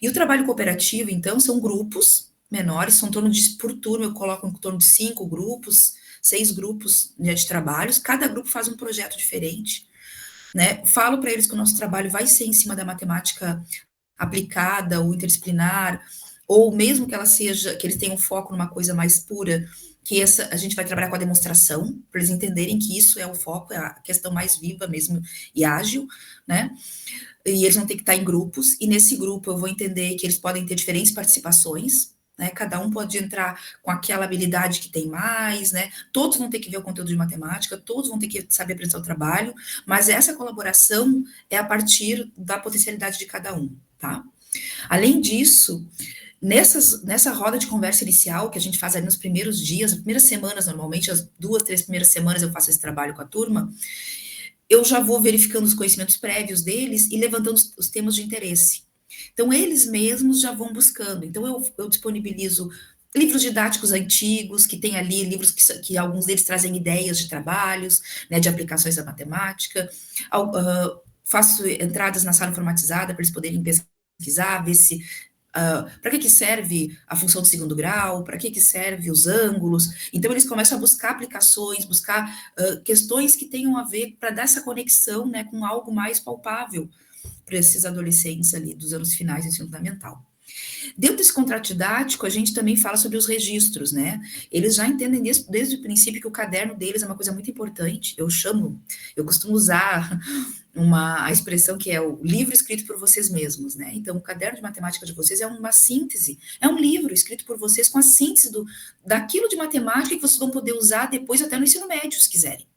E o trabalho cooperativo, então, são grupos menores, são por turno, eu coloco em torno de 5 grupos, 6 grupos de trabalhos, cada grupo faz um projeto diferente, né? Falo para eles que o nosso trabalho vai ser em cima da matemática aplicada ou interdisciplinar, ou mesmo que que eles tenham foco numa coisa mais pura, que a gente vai trabalhar com a demonstração, para eles entenderem que isso é o foco, é a questão mais viva mesmo e ágil, né? E eles vão ter que estar em grupos, e nesse grupo eu vou entender que eles podem ter diferentes participações, né? Cada um pode entrar com aquela habilidade que tem mais, né? Todos vão ter que ver o conteúdo de matemática, todos vão ter que saber apresentar o trabalho, mas essa colaboração é a partir da potencialidade de cada um, tá? Além disso, nessa roda de conversa inicial que a gente faz ali nos primeiros dias, as primeiras semanas, normalmente, as 2, 3 primeiras semanas eu faço esse trabalho com a turma, eu já vou verificando os conhecimentos prévios deles e levantando os temas de interesse. Então, eles mesmos já vão buscando. Então, eu disponibilizo livros didáticos antigos, que tem ali livros que alguns deles trazem ideias de trabalhos, né, de aplicações da matemática. Faço entradas na sala informatizada para eles poderem pesquisar, ver se para que serve a função de segundo grau, para que serve os ângulos. Então, eles começam a buscar aplicações, buscar questões que tenham a ver para dar essa conexão, né, com algo mais palpável para esses adolescentes ali dos anos finais do ensino fundamental. Dentro desse contrato didático, a gente também fala sobre os registros, né? Eles já entendem desde o princípio que o caderno deles é uma coisa muito importante. Eu costumo usar a expressão que é o livro escrito por vocês mesmos, né? Então, o caderno de matemática de vocês é uma síntese, é um livro escrito por vocês com a síntese daquilo de matemática que vocês vão poder usar depois até no ensino médio, se quiserem.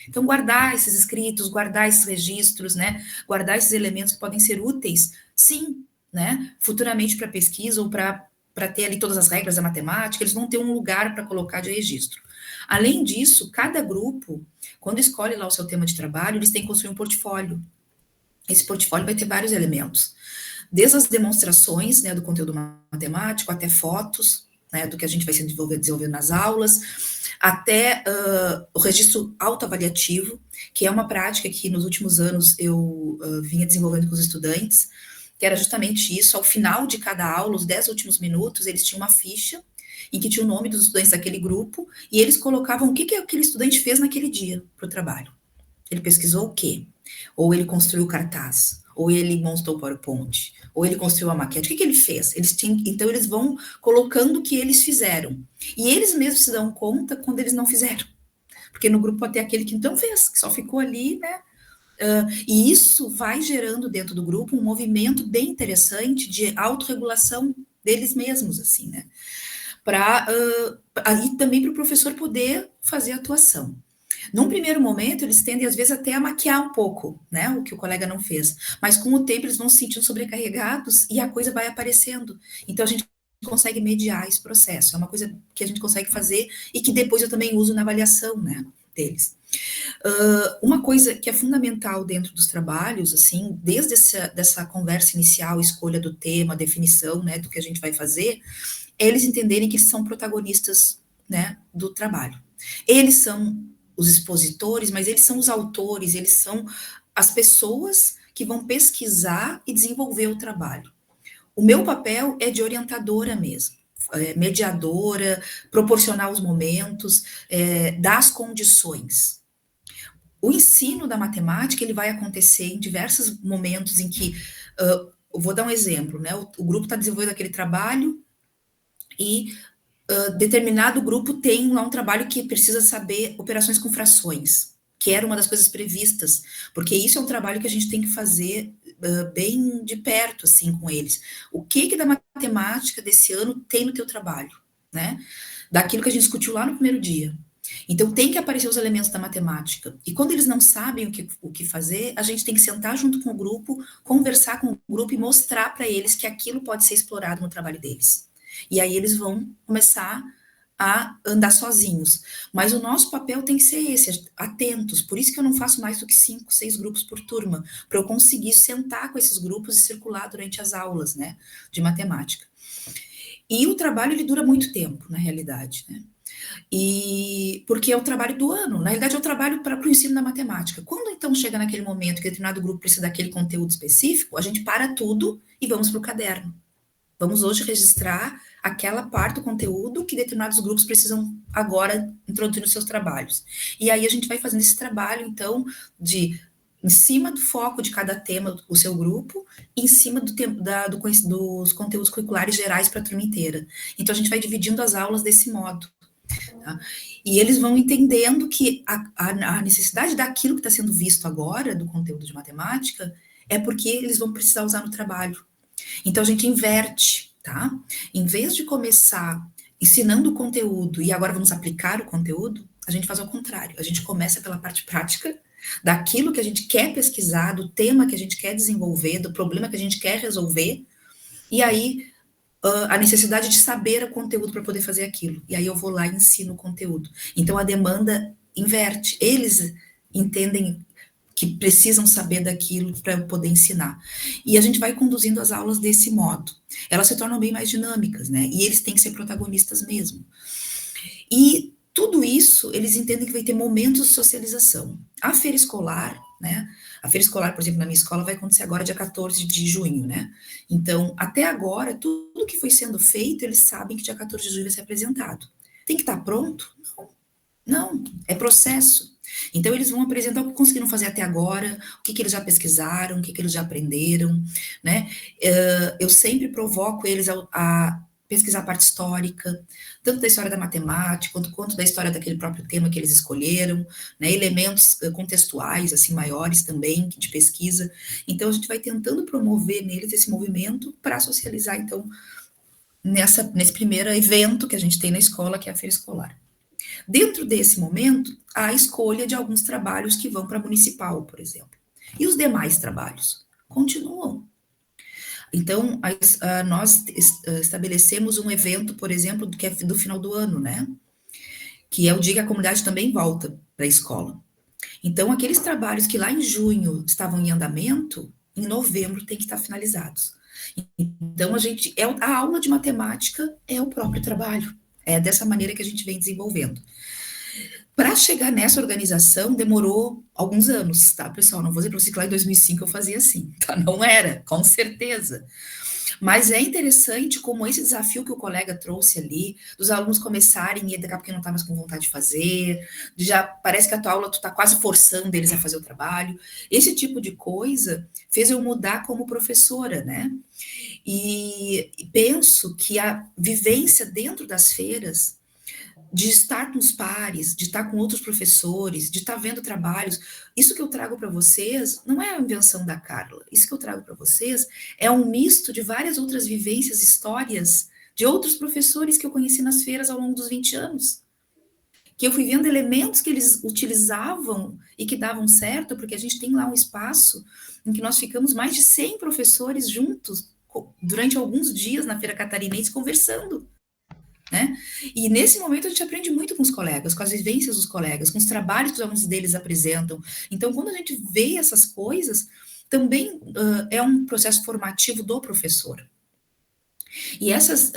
Então, guardar esses escritos, guardar esses registros, né? Guardar esses elementos que podem ser úteis, sim, né? Futuramente para pesquisa ou para ter ali todas as regras da matemática, eles vão ter um lugar para colocar de registro. Além disso, cada grupo, quando escolhe lá o seu tema de trabalho, eles têm que construir um portfólio. Esse portfólio vai ter vários elementos, desde as demonstrações, né, do conteúdo matemático, até fotos, né, do que a gente vai se desenvolver nas aulas, até o registro autoavaliativo, que é uma prática que nos últimos anos eu vinha desenvolvendo com os estudantes, que era justamente isso. Ao final de cada aula, os 10 últimos minutos, eles tinham uma ficha em que tinha o nome dos estudantes daquele grupo, e eles colocavam o que aquele estudante fez naquele dia para o trabalho. Ele pesquisou o quê? Ou ele construiu cartaz, ou ele montou o PowerPoint, ou ele construiu a maquete. O que ele fez? Então, eles vão colocando o que eles fizeram. E eles mesmos se dão conta quando eles não fizeram. Porque no grupo pode ter aquele que não fez, que só ficou ali, né? E isso vai gerando dentro do grupo um movimento bem interessante de autorregulação deles mesmos, assim, né? E também para o professor poder fazer a atuação. Num primeiro momento, eles tendem, às vezes, até a maquiar um pouco, né, o que o colega não fez. Mas, com o tempo, eles vão se sentindo sobrecarregados e a coisa vai aparecendo. Então, a gente consegue mediar esse processo. É uma coisa que a gente consegue fazer e que depois eu também uso na avaliação, né, deles. Uma coisa que é fundamental dentro dos trabalhos, assim, desde dessa conversa inicial, escolha do tema, definição, né, do que a gente vai fazer, é eles entenderem que eles são protagonistas, né, do trabalho. Eles são os expositores, mas eles são os autores, eles são as pessoas que vão pesquisar e desenvolver o trabalho. O meu papel é de orientadora mesmo, mediadora, proporcionar os momentos, dar as condições. O ensino da matemática, ele vai acontecer em diversos momentos em que, eu vou dar um exemplo, né, o grupo está desenvolvendo aquele trabalho e determinado grupo tem lá um trabalho que precisa saber operações com frações, que era uma das coisas previstas, porque isso é um trabalho que a gente tem que fazer bem de perto, assim, com eles. O que da matemática desse ano tem no teu trabalho, né? Daquilo que a gente discutiu lá no primeiro dia. Então, tem que aparecer os elementos da matemática. E quando eles não sabem o que fazer, a gente tem que sentar junto com o grupo, conversar com o grupo e mostrar para eles que aquilo pode ser explorado no trabalho deles. E aí eles vão começar a andar sozinhos. Mas o nosso papel tem que ser esse, atentos. Por isso que eu não faço mais do que 5, 6 grupos por turma, para eu conseguir sentar com esses grupos e circular durante as aulas, né, de matemática. E o trabalho, ele dura muito tempo, na realidade, né? E porque é o trabalho do ano, na realidade é o trabalho para o ensino da matemática. Quando então chega naquele momento que determinado grupo precisa daquele conteúdo específico, a gente para tudo e vamos para o caderno. Vamos hoje registrar aquela parte do conteúdo que determinados grupos precisam agora introduzir nos seus trabalhos. E aí a gente vai fazendo esse trabalho, então, em cima do foco de cada tema, o seu grupo, e em cima dos conteúdos curriculares gerais para a turma inteira. Então, a gente vai dividindo as aulas desse modo. Tá? E eles vão entendendo que a necessidade daquilo que está sendo visto agora, do conteúdo de matemática, é porque eles vão precisar usar no trabalho. Então, a gente inverte, tá? Em vez de começar ensinando o conteúdo e agora vamos aplicar o conteúdo, a gente faz ao contrário. A gente começa pela parte prática, daquilo que a gente quer pesquisar, do tema que a gente quer desenvolver, do problema que a gente quer resolver, e aí a necessidade de saber o conteúdo para poder fazer aquilo. E aí eu vou lá e ensino o conteúdo. Então, a demanda inverte. Eles entendem que precisam saber daquilo para eu poder ensinar. E a gente vai conduzindo as aulas desse modo. Elas se tornam bem mais dinâmicas, né? E eles têm que ser protagonistas mesmo. E tudo isso, eles entendem que vai ter momentos de socialização. A feira escolar, né? A feira escolar, por exemplo, na minha escola, vai acontecer agora dia 14 de junho, né? Então, até agora, tudo que foi sendo feito, eles sabem que dia 14 de junho vai ser apresentado. Tem que estar pronto? Não, é processo. Então, eles vão apresentar o que conseguiram fazer até agora, o que eles já pesquisaram, o que eles já aprenderam, né? Eu sempre provoco eles a pesquisar a parte histórica, tanto da história da matemática, quanto da história daquele próprio tema que eles escolheram, né? Elementos contextuais, assim, maiores também, de pesquisa. Então, a gente vai tentando promover neles esse movimento para socializar, então, nesse primeiro evento que a gente tem na escola, que é a feira escolar. Dentro desse momento, há a escolha de alguns trabalhos que vão para a municipal, por exemplo. E os demais trabalhos continuam. Então, nós estabelecemos um evento, por exemplo, que é do final do ano, né? Que é o dia que a comunidade também volta para a escola. Então, aqueles trabalhos que lá em junho estavam em andamento, em novembro tem que estar finalizados. Então, a aula de matemática é o próprio trabalho. É dessa maneira que a gente vem desenvolvendo. Para chegar nessa organização, demorou alguns anos, tá, pessoal? Não vou dizer para você que lá em 2005 eu fazia assim, tá? Não era, com certeza. Mas é interessante como esse desafio que o colega trouxe ali, dos alunos começarem e daqui a pouco não tá mais com vontade de fazer, já parece que a tua aula tu tá quase forçando eles a fazer o trabalho. Esse tipo de coisa fez eu mudar como professora, né? E penso que a vivência dentro das feiras, de estar com os pares, de estar com outros professores, de estar vendo trabalhos, isso que eu trago para vocês não é a invenção da Carla, isso que eu trago para vocês é um misto de várias outras vivências, histórias, de outros professores que eu conheci nas feiras ao longo dos 20 anos, que eu fui vendo elementos que eles utilizavam e que davam certo, porque a gente tem lá um espaço em que nós ficamos mais de 100 professores juntos, durante alguns dias na Feira Catarinense conversando, né? E nesse momento a gente aprende muito com os colegas, com as vivências dos colegas, com os trabalhos que os alunos deles apresentam. Então, quando a gente vê essas coisas, também é um processo formativo do professor. E essas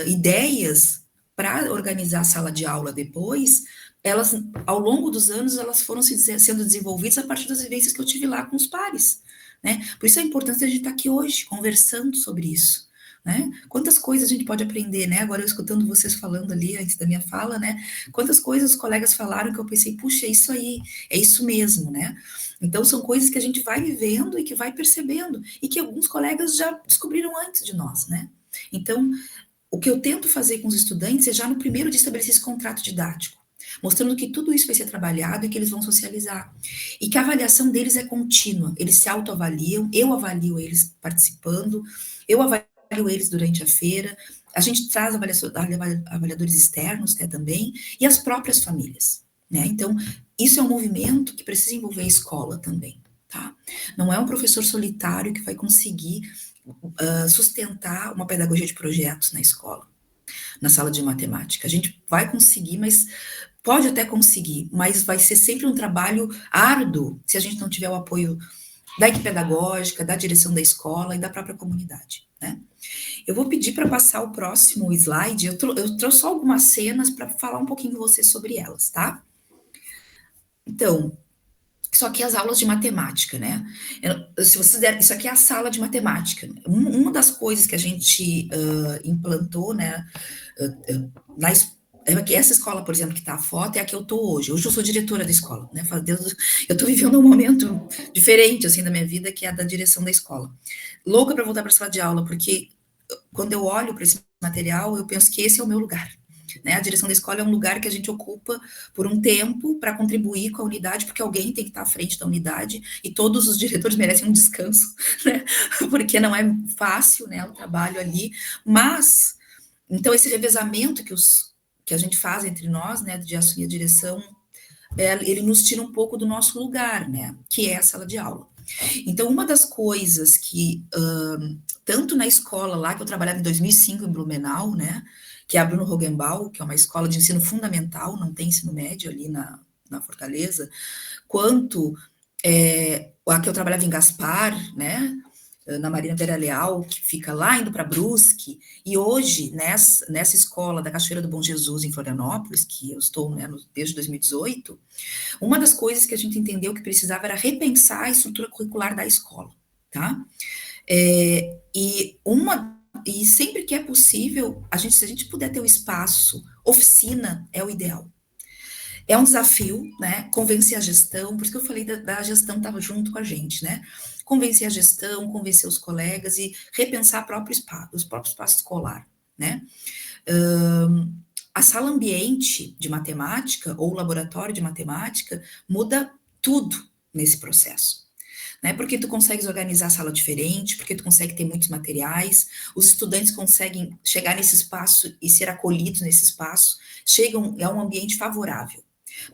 ideias para organizar a sala de aula depois, elas, ao longo dos anos, elas foram sendo desenvolvidas a partir das vivências que eu tive lá com os pares, né? Por isso a importância de a gente estar aqui hoje, conversando sobre isso, né? Quantas coisas a gente pode aprender, né? Agora eu escutando vocês falando ali, antes da minha fala, né? Quantas coisas os colegas falaram que eu pensei, puxa, é isso aí, é isso mesmo, né? Então são coisas que a gente vai vivendo e que vai percebendo, e que alguns colegas já descobriram antes de nós, né? Então, o que eu tento fazer com os estudantes é já no primeiro dia estabelecer esse contrato didático, mostrando que tudo isso vai ser trabalhado e que eles vão socializar. E que a avaliação deles é contínua, eles se autoavaliam, eu avalio eles participando, eu avalio eles durante a feira, a gente traz avaliadores externos, né, também, e as próprias famílias, né? Então, isso é um movimento que precisa envolver a escola também, tá? Não é um professor solitário que vai conseguir sustentar uma pedagogia de projetos na escola, na sala de matemática. A gente vai conseguir, mas pode até conseguir, mas vai ser sempre um trabalho árduo se a gente não tiver o apoio da equipe pedagógica, da direção da escola e da própria comunidade, né? Eu vou pedir para passar o próximo slide, eu trouxe só algumas cenas para falar um pouquinho com vocês sobre elas, tá? Então, isso aqui é as aulas de matemática, né? Se vocês derem, isso aqui é a sala de matemática. Uma das coisas que a gente implantou, né, essa escola, por exemplo, que está a foto, é a que eu estou hoje. Hoje eu sou diretora da escola, né? Eu estou vivendo um momento diferente, assim, da minha vida, que é a da direção da escola. Louca para voltar para a sala de aula, porque quando eu olho para esse material, eu penso que esse é o meu lugar. Né? A direção da escola é um lugar que a gente ocupa por um tempo para contribuir com a unidade, porque alguém tem que estar à frente da unidade, e todos os diretores merecem um descanso, né? Porque não é fácil, né, o trabalho ali, mas, então esse revezamento que a gente faz entre nós, né, de assumir a direção, ele nos tira um pouco do nosso lugar, né, que é a sala de aula. Então, uma das coisas que, tanto na escola lá, que eu trabalhava em 2005 em Blumenau, né, que é a Bruno Rogenbaum, que é uma escola de ensino fundamental, não tem ensino médio ali na Fortaleza, quanto a que eu trabalhava em Gaspar, né, na Marina Vera Leal, que fica lá indo para Brusque, e hoje, nessa escola da Cachoeira do Bom Jesus, em Florianópolis, que eu estou, né, desde 2018, uma das coisas que a gente entendeu que precisava era repensar a estrutura curricular da escola, tá? E sempre que é possível, se a gente puder ter o espaço, oficina é o ideal. É um desafio, né, convencer a gestão, por isso que eu falei da gestão estar junto com a gente, né, convencer a gestão, convencer os colegas e repensar o próprio espaço escolar, né. A sala ambiente de matemática ou o laboratório de matemática muda tudo nesse processo. Né, porque tu consegues organizar a sala diferente, porque tu consegue ter muitos materiais, os estudantes conseguem chegar nesse espaço e ser acolhidos nesse espaço, é um ambiente favorável.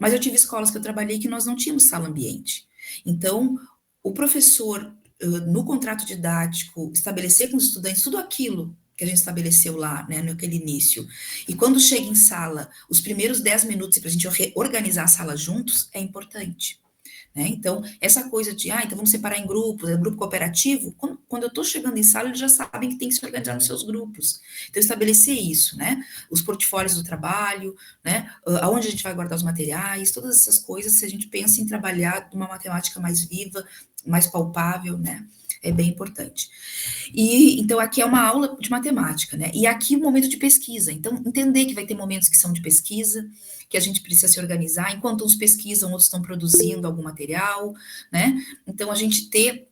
Mas eu tive escolas que eu trabalhei que nós não tínhamos sala ambiente. Então, o professor, no contrato didático, estabelecer com os estudantes tudo aquilo que a gente estabeleceu lá, né, naquele início, e quando chega em sala, os primeiros 10 minutos para a gente organizar a sala juntos, é importante. Né? Então, essa coisa de, então vamos separar em grupos, grupo cooperativo, quando eu estou chegando em sala, eles já sabem que tem que se organizar nos seus grupos. Então, estabelecer isso, né? Os portfólios do trabalho, né? Aonde a gente vai guardar os materiais, todas essas coisas, se a gente pensa em trabalhar uma matemática mais viva, mais palpável, né? É bem importante. E, então, aqui é uma aula de matemática, né? E aqui um momento de pesquisa. Então, entender que vai ter momentos que são de pesquisa, que a gente precisa se organizar, enquanto uns pesquisam, outros estão produzindo algum material, né? Então, a gente ter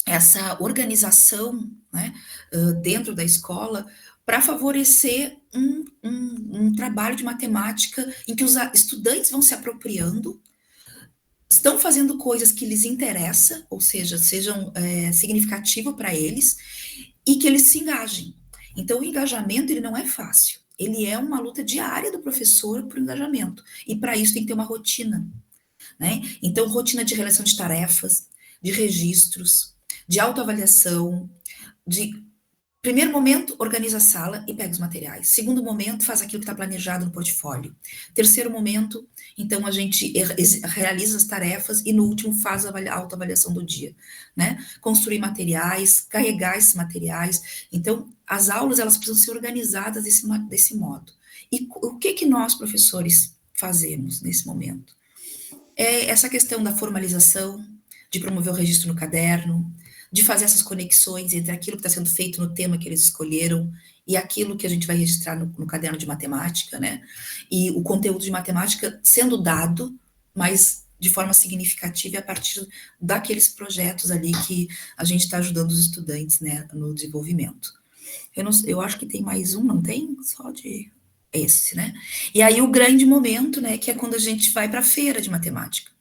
essa organização, né, dentro da escola, para favorecer um trabalho de matemática em que os estudantes vão se apropriando, estão fazendo coisas que lhes interessam, ou seja, sejam significativas para eles, e que eles se engajem. Então, o engajamento, ele não é fácil. Ele é uma luta diária do professor para o engajamento. E para isso tem que ter uma rotina. Né? Então, rotina de relação de tarefas, de registros, de autoavaliação, Primeiro momento, organiza a sala e pega os materiais. Segundo momento, faz aquilo que está planejado no portfólio. Terceiro momento, então a gente realiza as tarefas e no último faz a autoavaliação do dia, né? Construir materiais, carregar esses materiais. Então, as aulas, elas precisam ser organizadas desse modo. E o que nós, professores, fazemos nesse momento? É essa questão da formalização, de promover o registro no caderno, de fazer essas conexões entre aquilo que está sendo feito no tema que eles escolheram e aquilo que a gente vai registrar no caderno de matemática, né? E o conteúdo de matemática sendo dado, mas de forma significativa a partir daqueles projetos ali que a gente está ajudando os estudantes, né, no desenvolvimento. Eu acho que tem mais um, não tem? Só de esse, né? E aí o grande momento, né, que é quando a gente vai para a feira de matemática,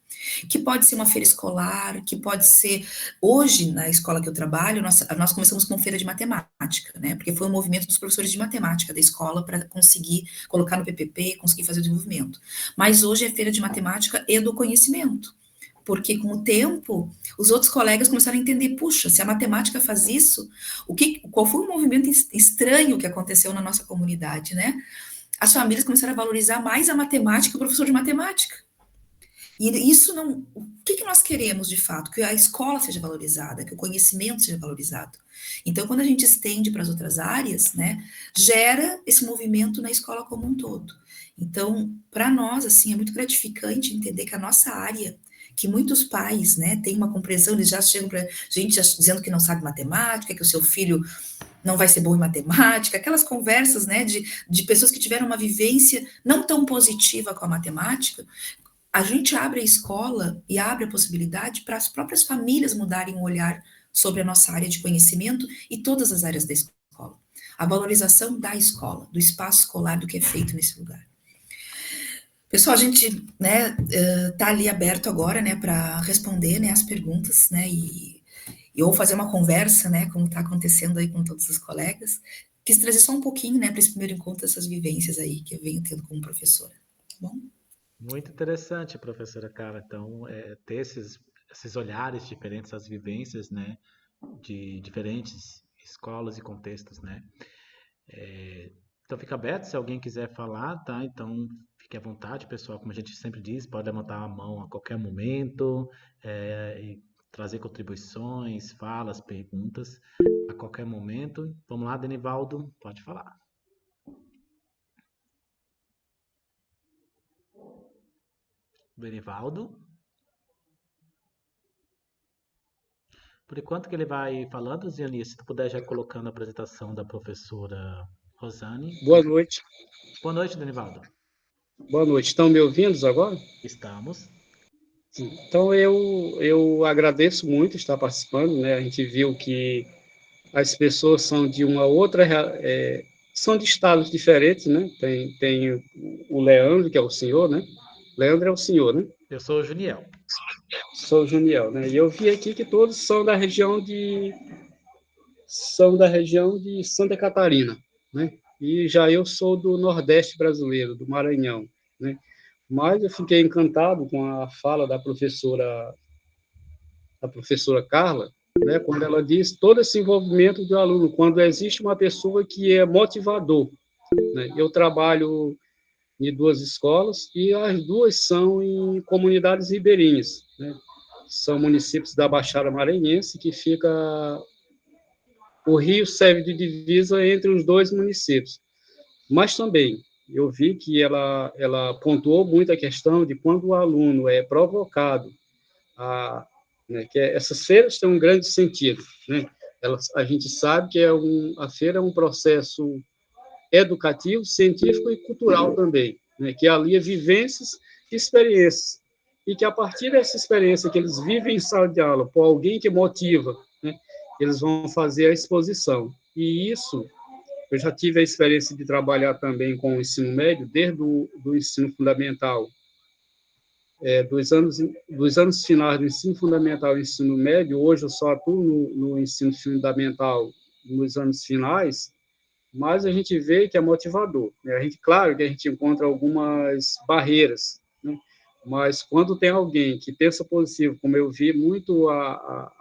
que pode ser uma feira escolar, que pode ser... Hoje, na escola que eu trabalho, nós começamos com feira de matemática, né? Porque foi um movimento dos professores de matemática da escola para conseguir colocar no PPP, conseguir fazer o desenvolvimento. Mas hoje é feira de matemática e do conhecimento, porque com o tempo, os outros colegas começaram a entender, puxa, se a matemática faz isso, qual foi o movimento estranho que aconteceu na nossa comunidade, né? As famílias começaram a valorizar mais a matemática que o professor de matemática. E isso não... O que nós queremos, de fato? Que a escola seja valorizada, que o conhecimento seja valorizado. Então, quando a gente estende para as outras áreas, né, gera esse movimento na escola como um todo. Então, para nós, assim, é muito gratificante entender que a nossa área, que muitos pais, né, têm uma compreensão, eles já chegam para a gente dizendo que não sabe matemática, que o seu filho não vai ser bom em matemática, aquelas conversas, né, de pessoas que tiveram uma vivência não tão positiva com a matemática. A gente abre a escola e abre a possibilidade para as próprias famílias mudarem o olhar sobre a nossa área de conhecimento e todas as áreas da escola. A valorização da escola, do espaço escolar, do que é feito nesse lugar. Pessoal, a gente, né, tá ali aberto agora, né, para responder, né, as perguntas, né, e ou fazer uma conversa, né, como está acontecendo aí com todos os colegas. Quis trazer só um pouquinho, né, para esse primeiro encontro, essas vivências aí que eu venho tendo como professora, tá bom? Muito interessante, professora Carla. Então, ter esses olhares diferentes, as vivências, né, de diferentes escolas e contextos, né? Então, fica aberto se alguém quiser falar, tá? Então, fique à vontade, pessoal. Como a gente sempre diz, pode levantar a mão a qualquer momento e trazer contribuições, falas, perguntas a qualquer momento. Vamos lá, Denivaldo, pode falar. Benivaldo. Por enquanto que ele vai falando, Ziani, se tu puder já ir colocando a apresentação da professora Rosane. Boa noite. Boa noite, Benivaldo. Boa noite. Estão me ouvindo agora? Estamos. Então, eu agradeço muito estar participando, né? A gente viu que as pessoas são de uma outra... são de estados diferentes, né? Tem o Leandro, que é o senhor, né? Leandro é o senhor, né? Eu sou o Juniel. Sou o Juniel, né? E eu vi aqui que todos são da região de Santa Catarina, né? E já eu sou do Nordeste brasileiro, do Maranhão, né? Mas eu fiquei encantado com a fala da professora Carla, né? Quando ela diz todo esse envolvimento do aluno, quando existe uma pessoa que é motivador, né? Eu trabalho em 2 escolas, e as 2 são em comunidades ribeirinhas, né? São municípios da Baixada Maranhense, que fica... O rio serve de divisa entre os 2 municípios. Mas também, eu vi que ela pontuou muito a questão de quando o aluno é provocado, né, que essas feiras têm um grande sentido, né? A gente sabe que a feira é um processo educativo, científico e cultural também, né, que alia vivências e experiências, e que a partir dessa experiência que eles vivem em sala de aula, por alguém que motiva, né, eles vão fazer a exposição. E isso, eu já tive a experiência de trabalhar também com o ensino médio, desde do ensino fundamental, dos anos finais do ensino fundamental e ensino médio. Hoje eu só atuo no ensino fundamental nos anos finais, mas a gente vê que é motivador, né? Claro que a gente encontra algumas barreiras, né? Mas quando tem alguém que pensa positivo, como eu vi muito a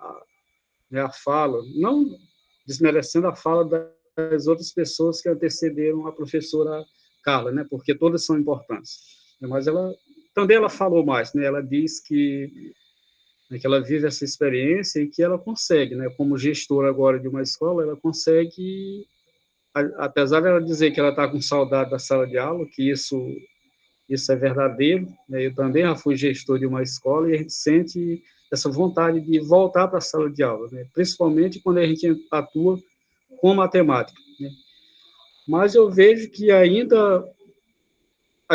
fala, não desmerecendo a fala das outras pessoas que antecederam a professora Carla, né, porque todas são importantes. Mas ela falou mais, né, ela diz que ela vive essa experiência e que ela consegue, né, como gestora agora de uma escola, ela consegue, apesar dela dizer que ela está com saudade da sala de aula, que isso é verdadeiro, né, eu também já fui gestor de uma escola e a gente sente essa vontade de voltar para a sala de aula, né, principalmente quando a gente atua com matemática, né. Mas eu vejo que a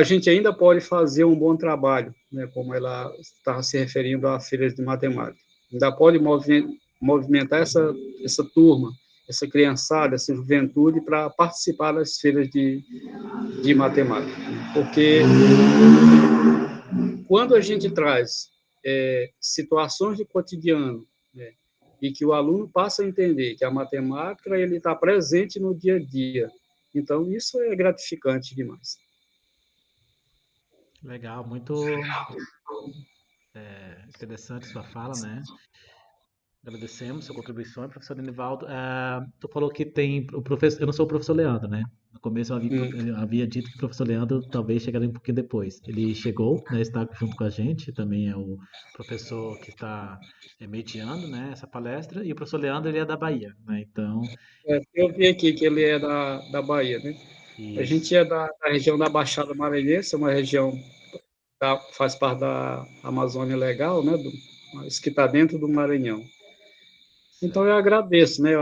gente ainda pode fazer um bom trabalho, né, como ela estava se referindo à feira de matemática. Ainda pode movimentar essa turma, essa criançada, essa juventude para participar das feiras de matemática. Porque quando a gente traz situações de cotidiano, né, e que o aluno passa a entender que a matemática ele está presente no dia a dia, então isso é gratificante demais. Legal, muito interessante sua fala, né? Agradecemos sua contribuição, professor Enivaldo. Tu falou que tem o professor, eu não sou o professor Leandro, né? No começo eu havia dito que o professor Leandro talvez chegaria um pouquinho depois. Ele chegou, né? Está junto com a gente, também é o professor que está mediando, né? Essa palestra. E o professor Leandro, ele é da Bahia, né? Então... eu vi aqui que ele é da Bahia, né? Isso. A gente é da região da Baixada Maranhense, uma região que faz parte da Amazônia Legal, né? Mas que está dentro do Maranhão. Então, eu agradeço, né?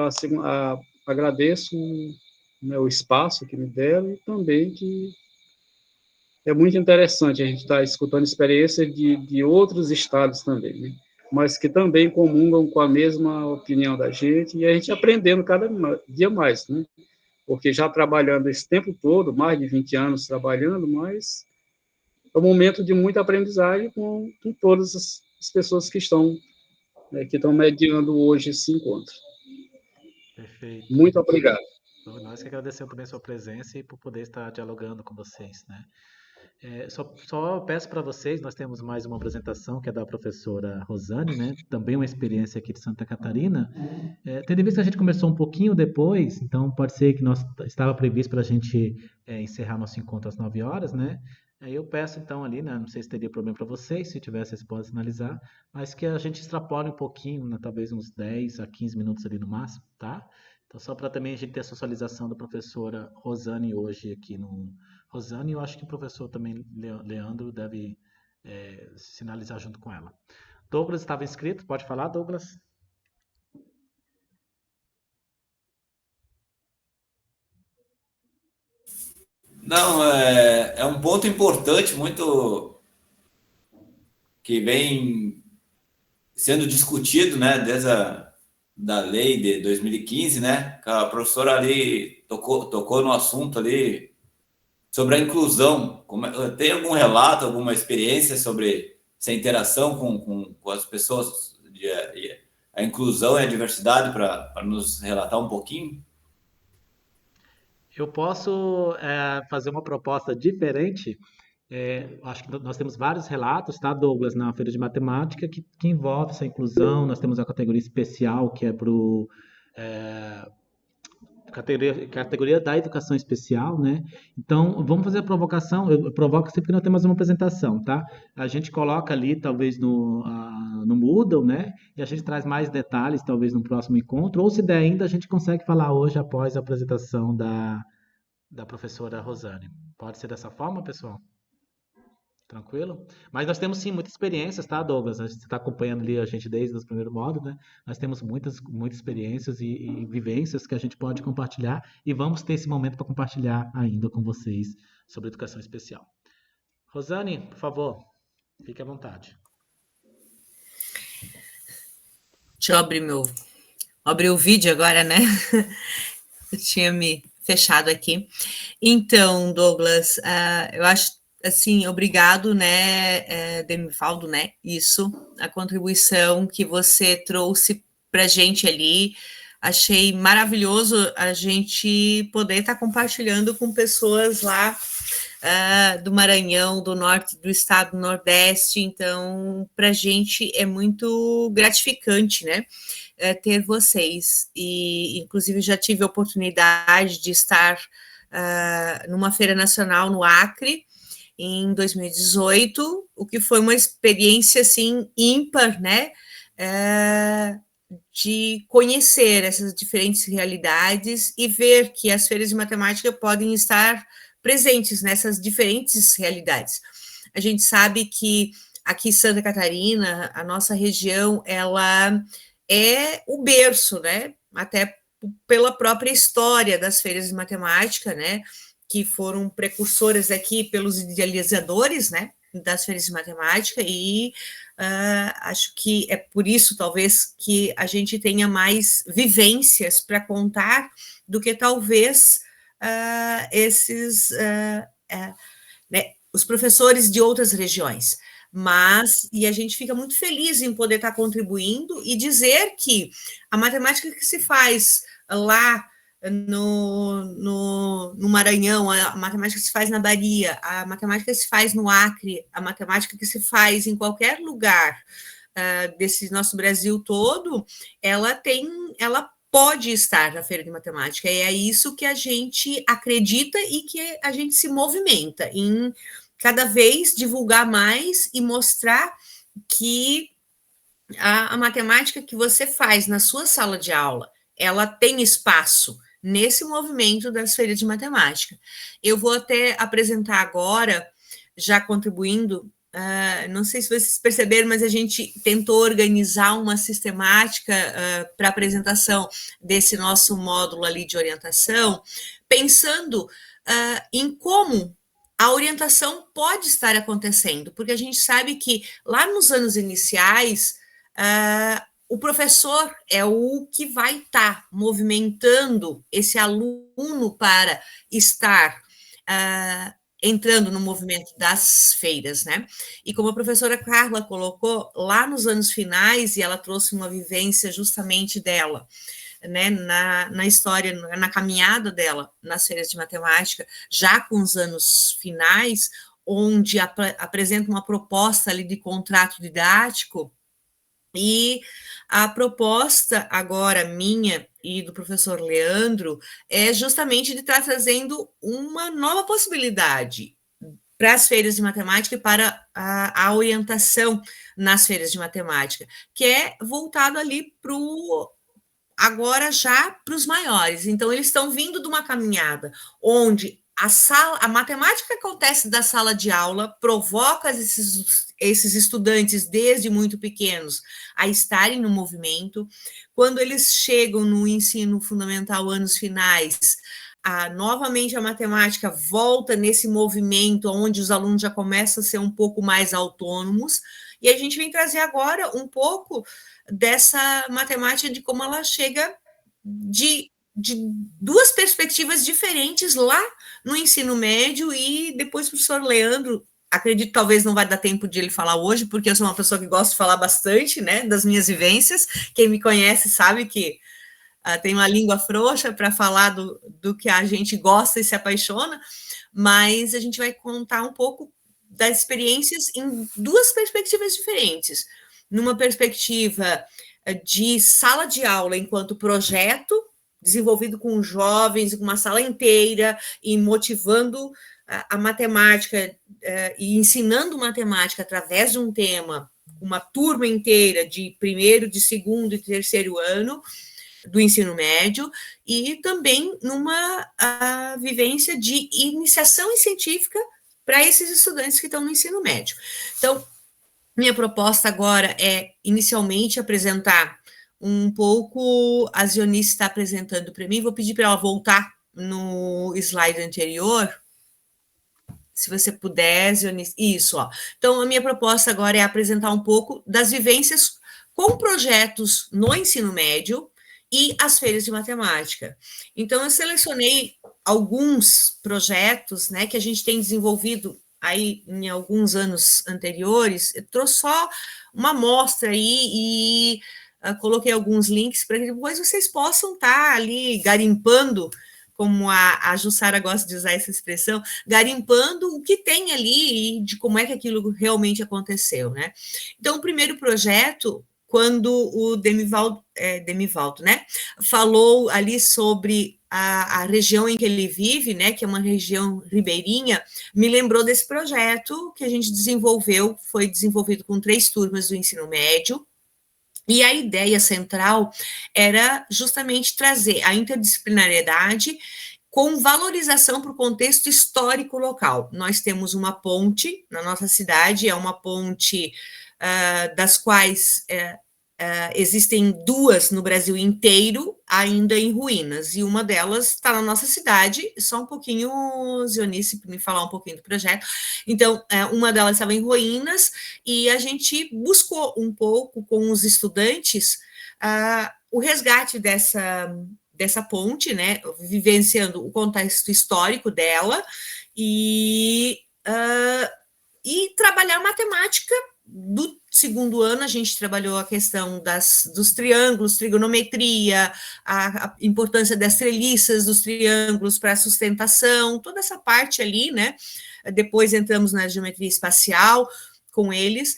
Agradeço, né, o espaço que me deram e também que é muito interessante a gente estar escutando experiências de outros estados também, né? Mas que também comungam com a mesma opinião da gente e a gente aprendendo cada dia mais, né? Porque já trabalhando esse tempo todo, mais de 20 anos trabalhando, mas é um momento de muita aprendizagem com todas as pessoas que estão mediando hoje esse encontro. Perfeito. Muito obrigado. Nós que agradecemos também a sua presença e por poder estar dialogando com vocês, né? Só peço para vocês, nós temos mais uma apresentação que é da professora Rosane, né? Também uma experiência aqui de Santa Catarina. Tendo em vista que a gente começou um pouquinho depois, então pode ser que estava previsto para a gente encerrar nosso encontro às 9 horas, né? Eu peço então ali, né? Não sei se teria problema para vocês, se tiver, vocês podem sinalizar, mas que a gente extrapole um pouquinho, né? Talvez uns 10 a 15 minutos ali no máximo, tá? Então, só para também a gente ter a socialização da professora Rosane hoje aqui no... Rosane, eu acho que o professor também, Leandro, deve sinalizar junto com ela. Douglas estava inscrito, pode falar, Douglas? Não, é um ponto importante, muito que vem sendo discutido, né, desde da lei de 2015, né, que a professora ali tocou no assunto ali sobre a inclusão. Tem algum relato, alguma experiência sobre essa interação com as pessoas, a inclusão e a diversidade, para nos relatar um pouquinho? Eu posso fazer uma proposta diferente. Acho que nós temos vários relatos, tá, Douglas, na Feira de Matemática que envolve essa inclusão. Nós temos a categoria especial, que é para categoria da educação especial, né? Então, vamos fazer a provocação. Eu provoco sempre que nós temos uma apresentação, tá? A gente coloca ali, talvez, no Moodle, né? E a gente traz mais detalhes, talvez, no próximo encontro. Ou, se der ainda, a gente consegue falar hoje, após a apresentação da professora Rosane. Pode ser dessa forma, pessoal? Tranquilo? Mas nós temos sim muitas experiências, tá, Douglas? Você está acompanhando ali a gente desde os primeiros módulos, né? Nós temos muitas experiências e vivências que a gente pode compartilhar e vamos ter esse momento para compartilhar ainda com vocês sobre educação especial. Rosane, por favor, fique à vontade. Deixa eu abrir o vídeo agora, né? Eu tinha me fechado aqui. Então, Douglas, eu acho assim, obrigado, né, Demivaldo, né, a contribuição que você trouxe para a gente ali, achei maravilhoso a gente poder estar compartilhando com pessoas lá do Maranhão, do norte do estado do Nordeste, então, para a gente é muito gratificante, né, ter vocês. E, inclusive, já tive a oportunidade de estar numa feira nacional no Acre, em 2018, o que foi uma experiência, assim, ímpar, né? De conhecer essas diferentes realidades e ver que as feiras de matemática podem estar presentes nessas diferentes realidades. A gente sabe que aqui em Santa Catarina, a nossa região, ela é o berço, né? Até pela própria história das feiras de matemática, né? Que foram precursoras aqui pelos idealizadores, né? Das feiras de matemática, e acho que é por isso, talvez, que a gente tenha mais vivências para contar do que talvez esses né, os professores de outras regiões. E a gente fica muito feliz em poder estar contribuindo e dizer que a matemática que se faz lá no Maranhão, a matemática que se faz na Bahia, a matemática que se faz no Acre, a matemática que se faz em qualquer lugar desse nosso Brasil todo, ela pode estar na Feira de Matemática, e é isso que a gente acredita e que a gente se movimenta em cada vez divulgar mais e mostrar que a matemática que você faz na sua sala de aula, ela tem espaço nesse movimento das feiras de matemática. Eu vou até apresentar agora, já contribuindo, não sei se vocês perceberam, mas a gente tentou organizar uma sistemática para apresentação desse nosso módulo ali de orientação, pensando em como a orientação pode estar acontecendo, porque a gente sabe que lá nos anos iniciais, o professor é o que vai estar movimentando esse aluno para estar entrando no movimento das feiras, né? E como a professora Carla colocou, lá nos anos finais, e ela trouxe uma vivência justamente dela, né, na história, na caminhada dela nas feiras de matemática, já com os anos finais, onde apresenta uma proposta ali de contrato didático, e a proposta agora minha e do professor Leandro é justamente de estar trazendo uma nova possibilidade para as feiras de matemática e para a orientação nas feiras de matemática, que é voltado ali agora já para os maiores. Então, eles estão vindo de uma caminhada onde a matemática que acontece da sala de aula provoca esses estudantes, desde muito pequenos, a estarem no movimento. Quando eles chegam no ensino fundamental, anos finais, novamente a matemática volta nesse movimento onde os alunos já começam a ser um pouco mais autônomos, e a gente vem trazer agora um pouco dessa matemática, de como ela chega de duas perspectivas diferentes lá no ensino médio. E depois o professor Leandro, acredito, talvez não vai dar tempo de ele falar hoje, porque eu sou uma pessoa que gosta de falar bastante, né, das minhas vivências. Quem me conhece sabe que tem uma língua frouxa para falar do que a gente gosta e se apaixona, mas a gente vai contar um pouco das experiências em duas perspectivas diferentes. Numa perspectiva de sala de aula enquanto projeto, desenvolvido com jovens, com uma sala inteira, e motivando a matemática e ensinando matemática através de um tema, uma turma inteira de primeiro, de segundo e terceiro ano do ensino médio, e também numa vivência de iniciação científica para esses estudantes que estão no ensino médio. Então, minha proposta agora é, inicialmente, apresentar um pouco, a Zionice está apresentando para mim, vou pedir para ela voltar no slide anterior, se você puder, Zionice, isso, ó. Então, a minha proposta agora é apresentar um pouco das vivências com projetos no ensino médio e as feiras de matemática. Então, eu selecionei alguns projetos, né, que a gente tem desenvolvido aí em alguns anos anteriores. Eu trouxe só uma amostra aí e coloquei alguns links para que depois vocês possam estar ali garimpando, como a Jussara gosta de usar essa expressão, garimpando o que tem ali e de como é que aquilo realmente aconteceu, né? Então, o primeiro projeto, quando o Demivaldo Demivaldo, né? Falou ali sobre a região em que ele vive, né? Que é uma região ribeirinha. Me lembrou desse projeto que a gente desenvolveu, foi desenvolvido com 3 turmas do ensino médio. E a ideia central era justamente trazer a interdisciplinariedade com valorização para o contexto histórico local. Nós temos uma ponte na nossa cidade, é uma ponte das quais existem 2 no Brasil inteiro ainda em ruínas, e uma delas está na nossa cidade. Só um pouquinho, Zionice, para me falar um pouquinho do projeto. Então, uma delas estava em ruínas, e a gente buscou um pouco com os estudantes o resgate dessa ponte, né, vivenciando o contexto histórico dela, e trabalhar matemática. Do segundo ano, a gente trabalhou a questão dos triângulos, trigonometria, a importância das treliças dos triângulos para a sustentação, toda essa parte ali, né? Depois entramos na geometria espacial com eles,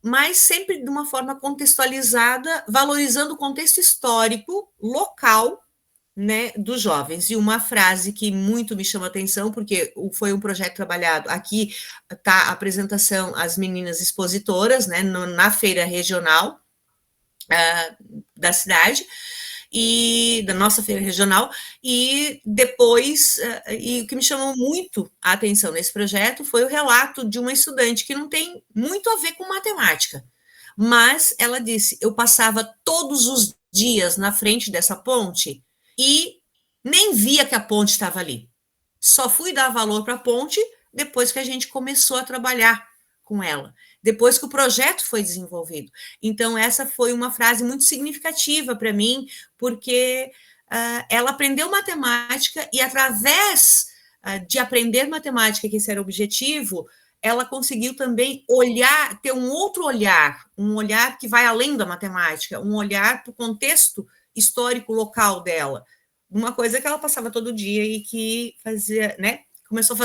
mas sempre de uma forma contextualizada, valorizando o contexto histórico local, né, dos jovens. E uma frase que muito me chama a atenção, porque foi um projeto trabalhado, aqui está a apresentação, as meninas expositoras, né, na feira regional da cidade, e da nossa feira regional, e depois, e o que me chamou muito a atenção nesse projeto foi o relato de uma estudante que não tem muito a ver com matemática, mas ela disse: eu passava todos os dias na frente dessa ponte e nem via que a ponte estava ali. Só fui dar valor para a ponte depois que a gente começou a trabalhar com ela, depois que o projeto foi desenvolvido. Então, essa foi uma frase muito significativa para mim, porque ela aprendeu matemática e, através de aprender matemática, que esse era o objetivo, ela conseguiu também ter um outro olhar, um olhar que vai além da matemática, um olhar para o contexto histórico local dela, uma coisa que ela passava todo dia e que fazia, né, começou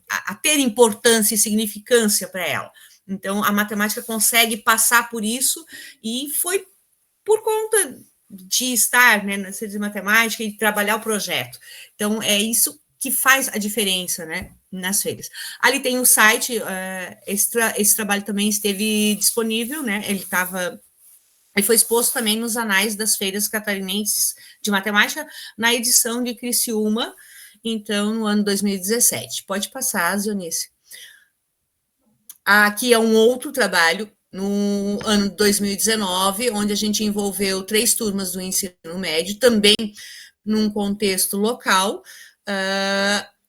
a ter importância e significância para ela. Então, a matemática consegue passar por isso, e foi por conta de estar, né, na ciência de matemática e trabalhar o projeto. Então, é isso que faz a diferença, né, nas feiras. Ali tem um site, esse trabalho também esteve disponível, né, ele foi exposto também nos anais das feiras catarinenses de matemática, na edição de Criciúma, então, no ano 2017. Pode passar, Zionice. Aqui é um outro trabalho, no ano de 2019, onde a gente envolveu 3 turmas do ensino médio, também num contexto local,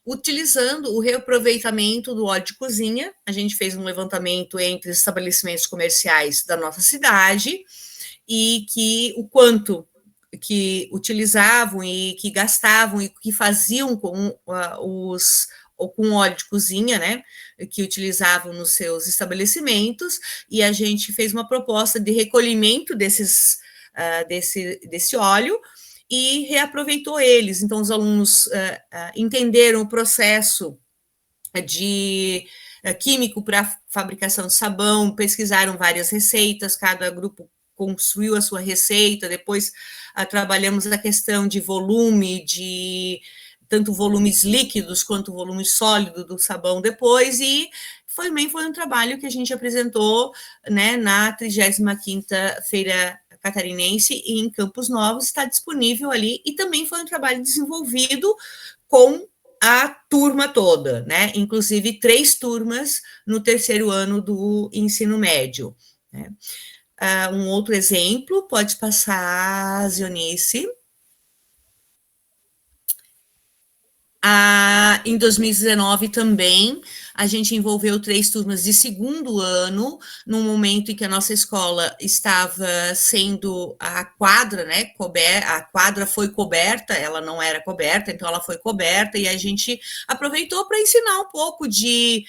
utilizando o reaproveitamento do óleo de cozinha. A gente fez um levantamento entre estabelecimentos comerciais da nossa cidade, e o quanto que utilizavam e que gastavam e que faziam com com óleo de cozinha, né, que utilizavam nos seus estabelecimentos, e a gente fez uma proposta de recolhimento desse óleo e reaproveitou eles. Então, os alunos entenderam o processo químico para a fabricação de sabão, pesquisaram várias receitas, cada grupo construiu a sua receita, depois trabalhamos a questão de volume, tanto volumes líquidos quanto volume sólido do sabão depois, e também foi um trabalho que a gente apresentou, né, na 35ª Feira Catarinense em Campos Novos, está disponível ali, e também foi um trabalho desenvolvido com a turma toda, né, inclusive 3 turmas no 3º ano do ensino médio, né. Um outro exemplo, pode passar, Zionice. Em 2019 também, a gente envolveu 3 turmas de 2º ano, num momento em que a nossa escola estava sendo a quadra, né, a quadra foi coberta, ela não era coberta, então ela foi coberta, e a gente aproveitou para ensinar um pouco de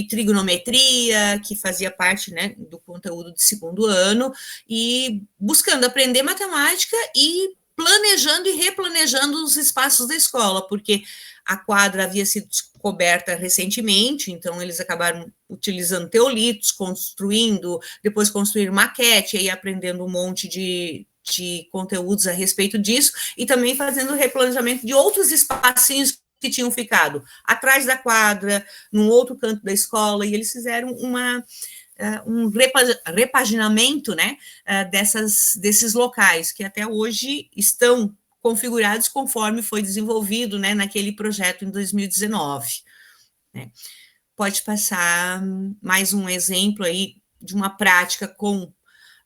trigonometria, que fazia parte, né, do conteúdo de 2º ano, e buscando aprender matemática e planejando e replanejando os espaços da escola, porque a quadra havia sido coberta recentemente, então eles acabaram utilizando teolitos, depois construir maquete, aí aprendendo um monte de de conteúdos a respeito disso, e também fazendo replanejamento de outros espacinhos que tinham ficado atrás da quadra, num outro canto da escola, e eles fizeram um repaginamento, né, desses locais, que até hoje estão configurados conforme foi desenvolvido, né, naquele projeto em 2019. Né. Pode passar mais um exemplo aí de uma prática com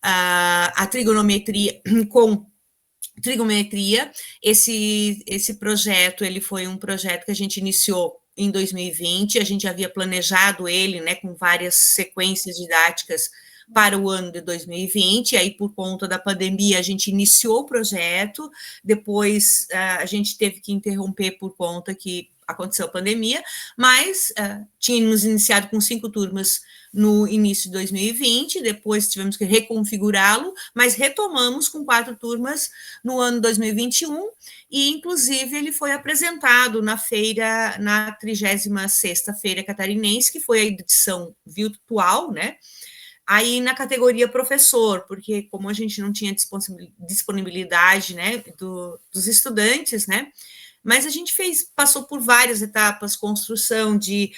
a trigonometria, esse projeto, ele foi um projeto que a gente iniciou em 2020, a gente havia planejado ele, né, com várias sequências didáticas para o ano de 2020, aí por conta da pandemia a gente iniciou o projeto, depois a gente teve que interromper por conta que aconteceu a pandemia, mas tínhamos iniciado com 5 turmas no início de 2020, depois tivemos que reconfigurá-lo, mas retomamos com 4 turmas no ano 2021, e inclusive ele foi apresentado na feira, na 36ª Feira Catarinense, que foi a edição virtual, né? Aí na categoria professor, porque como a gente não tinha disponibilidade, né, dos estudantes, né, mas a gente passou por várias etapas, construção de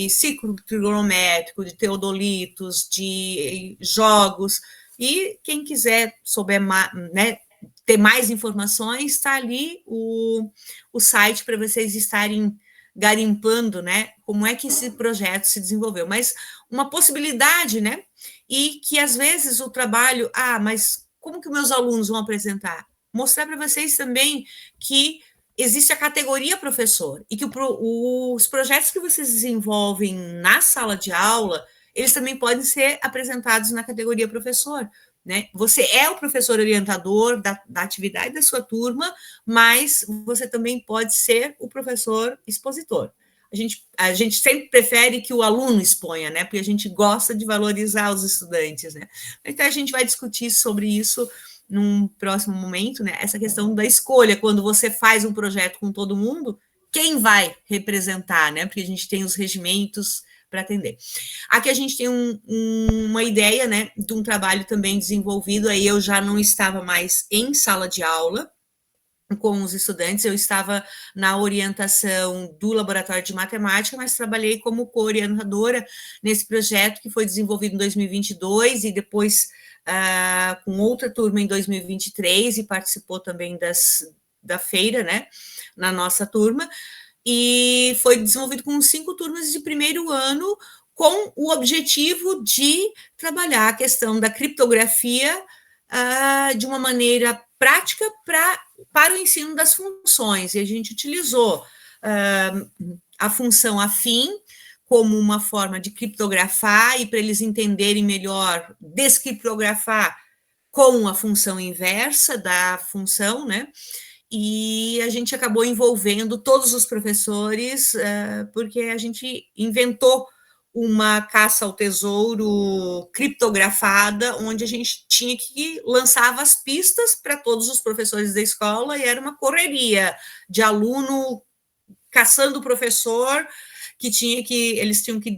ciclo trigonométrico, de teodolitos, de jogos, e quem quiser souber, né, ter mais informações, está ali o site para vocês estarem garimpando, né, como é que esse projeto se desenvolveu, mas uma possibilidade, né, e que às vezes o trabalho, mas como que meus alunos vão apresentar? Mostrar para vocês também que existe a categoria professor, e que os projetos que vocês desenvolvem na sala de aula, eles também podem ser apresentados na categoria professor, né? Você é o professor orientador da atividade da sua turma, mas você também pode ser o professor expositor. A gente sempre prefere que o aluno exponha, né? Porque a gente gosta de valorizar os estudantes, né? Então, a gente vai discutir sobre isso num próximo momento, né? Essa questão da escolha, quando você faz um projeto com todo mundo, quem vai representar, né? Porque a gente tem os regimentos para atender. Aqui a gente tem uma ideia, né, de um trabalho também desenvolvido, aí eu já não estava mais em sala de aula com os estudantes, eu estava na orientação do laboratório de matemática, mas trabalhei como co-orientadora nesse projeto que foi desenvolvido em 2022 e depois com outra turma em 2023 e participou também da feira, né, na nossa turma, e foi desenvolvido com 5 turmas de primeiro ano, com o objetivo de trabalhar a questão da criptografia de uma maneira prática para o ensino das funções. E a gente utilizou a função afim como uma forma de criptografar e para eles entenderem melhor, descriptografar com a função inversa da função, né? E a gente acabou envolvendo todos os professores, porque a gente inventou uma caça ao tesouro criptografada, onde a gente tinha que lançava as pistas para todos os professores da escola, e era uma correria de aluno caçando o professor, eles tinham que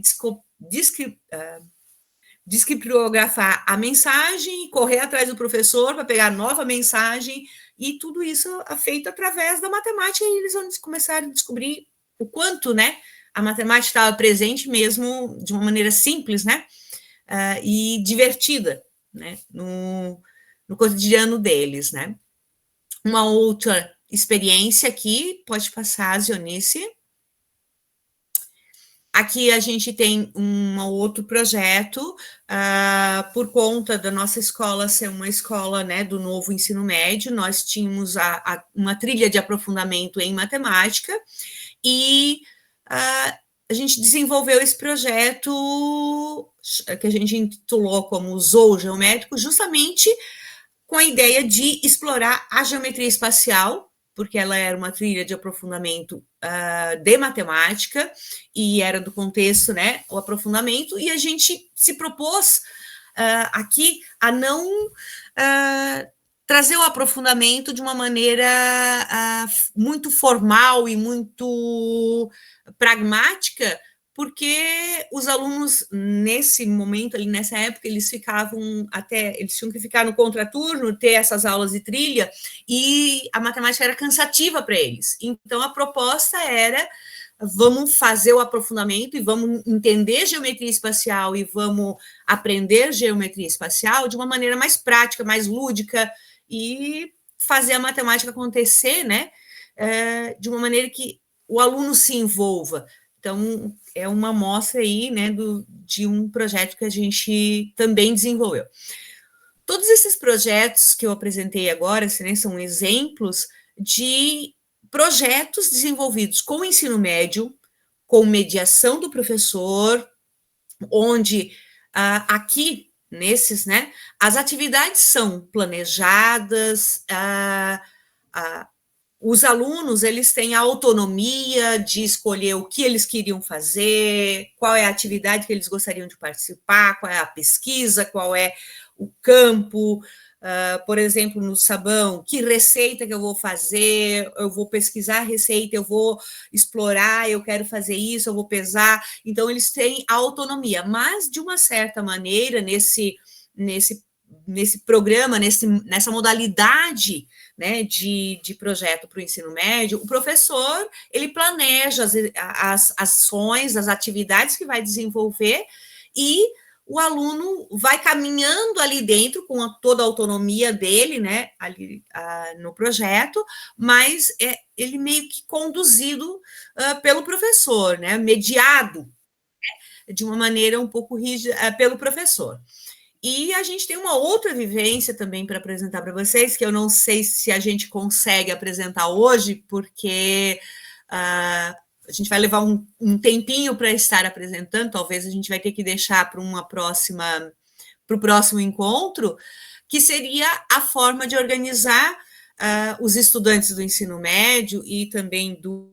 descriptografar a mensagem, correr atrás do professor para pegar nova mensagem, e tudo isso é feito através da matemática, e eles vão começar a descobrir o quanto, né, a matemática estava presente mesmo de uma maneira simples, né, e divertida, né, no cotidiano deles, né. Uma outra experiência aqui, pode passar, Zionice. Aqui a gente tem um outro projeto, por conta da nossa escola ser uma escola, né, do novo ensino médio, nós tínhamos uma trilha de aprofundamento em matemática, e a gente desenvolveu esse projeto, que a gente intitulou como Zoo Geométrico, justamente com a ideia de explorar a geometria espacial, porque ela era uma trilha de aprofundamento de matemática, e era do contexto, né, o aprofundamento, e a gente se propôs aqui a não trazer o aprofundamento de uma maneira muito formal e muito pragmática, porque os alunos, nesse momento, ali nessa época, eles tinham que ficar no contraturno, ter essas aulas de trilha, e a matemática era cansativa para eles. Então, a proposta era: vamos fazer o aprofundamento e vamos entender geometria espacial e vamos aprender geometria espacial de uma maneira mais prática, mais lúdica, e fazer a matemática acontecer, né, de uma maneira que o aluno se envolva. Então, é uma amostra aí, né, de um projeto que a gente também desenvolveu. Todos esses projetos que eu apresentei agora, né, são exemplos de projetos desenvolvidos com o ensino médio, com mediação do professor, onde aqui, nesses, né, as atividades são planejadas, os alunos, eles têm a autonomia de escolher o que eles queriam fazer, qual é a atividade que eles gostariam de participar, qual é a pesquisa, qual é o campo, por exemplo, no sabão, que receita que eu vou fazer, eu vou pesquisar a receita, eu vou explorar, eu quero fazer isso, eu vou pesar. Então, eles têm autonomia, mas, de uma certa maneira, nesse programa, nessa modalidade, né, de projeto para o ensino médio, o professor, ele planeja as ações, as atividades que vai desenvolver, e o aluno vai caminhando ali dentro com toda a autonomia dele, né, ali no projeto, mas ele meio que conduzido pelo professor, né, mediado, né, de uma maneira um pouco rígida pelo professor. E a gente tem uma outra vivência também para apresentar para vocês, que eu não sei se a gente consegue apresentar hoje, porque a gente vai levar um tempinho para estar apresentando, talvez a gente vai ter que deixar para o próximo encontro, que seria a forma de organizar os estudantes do ensino médio e também do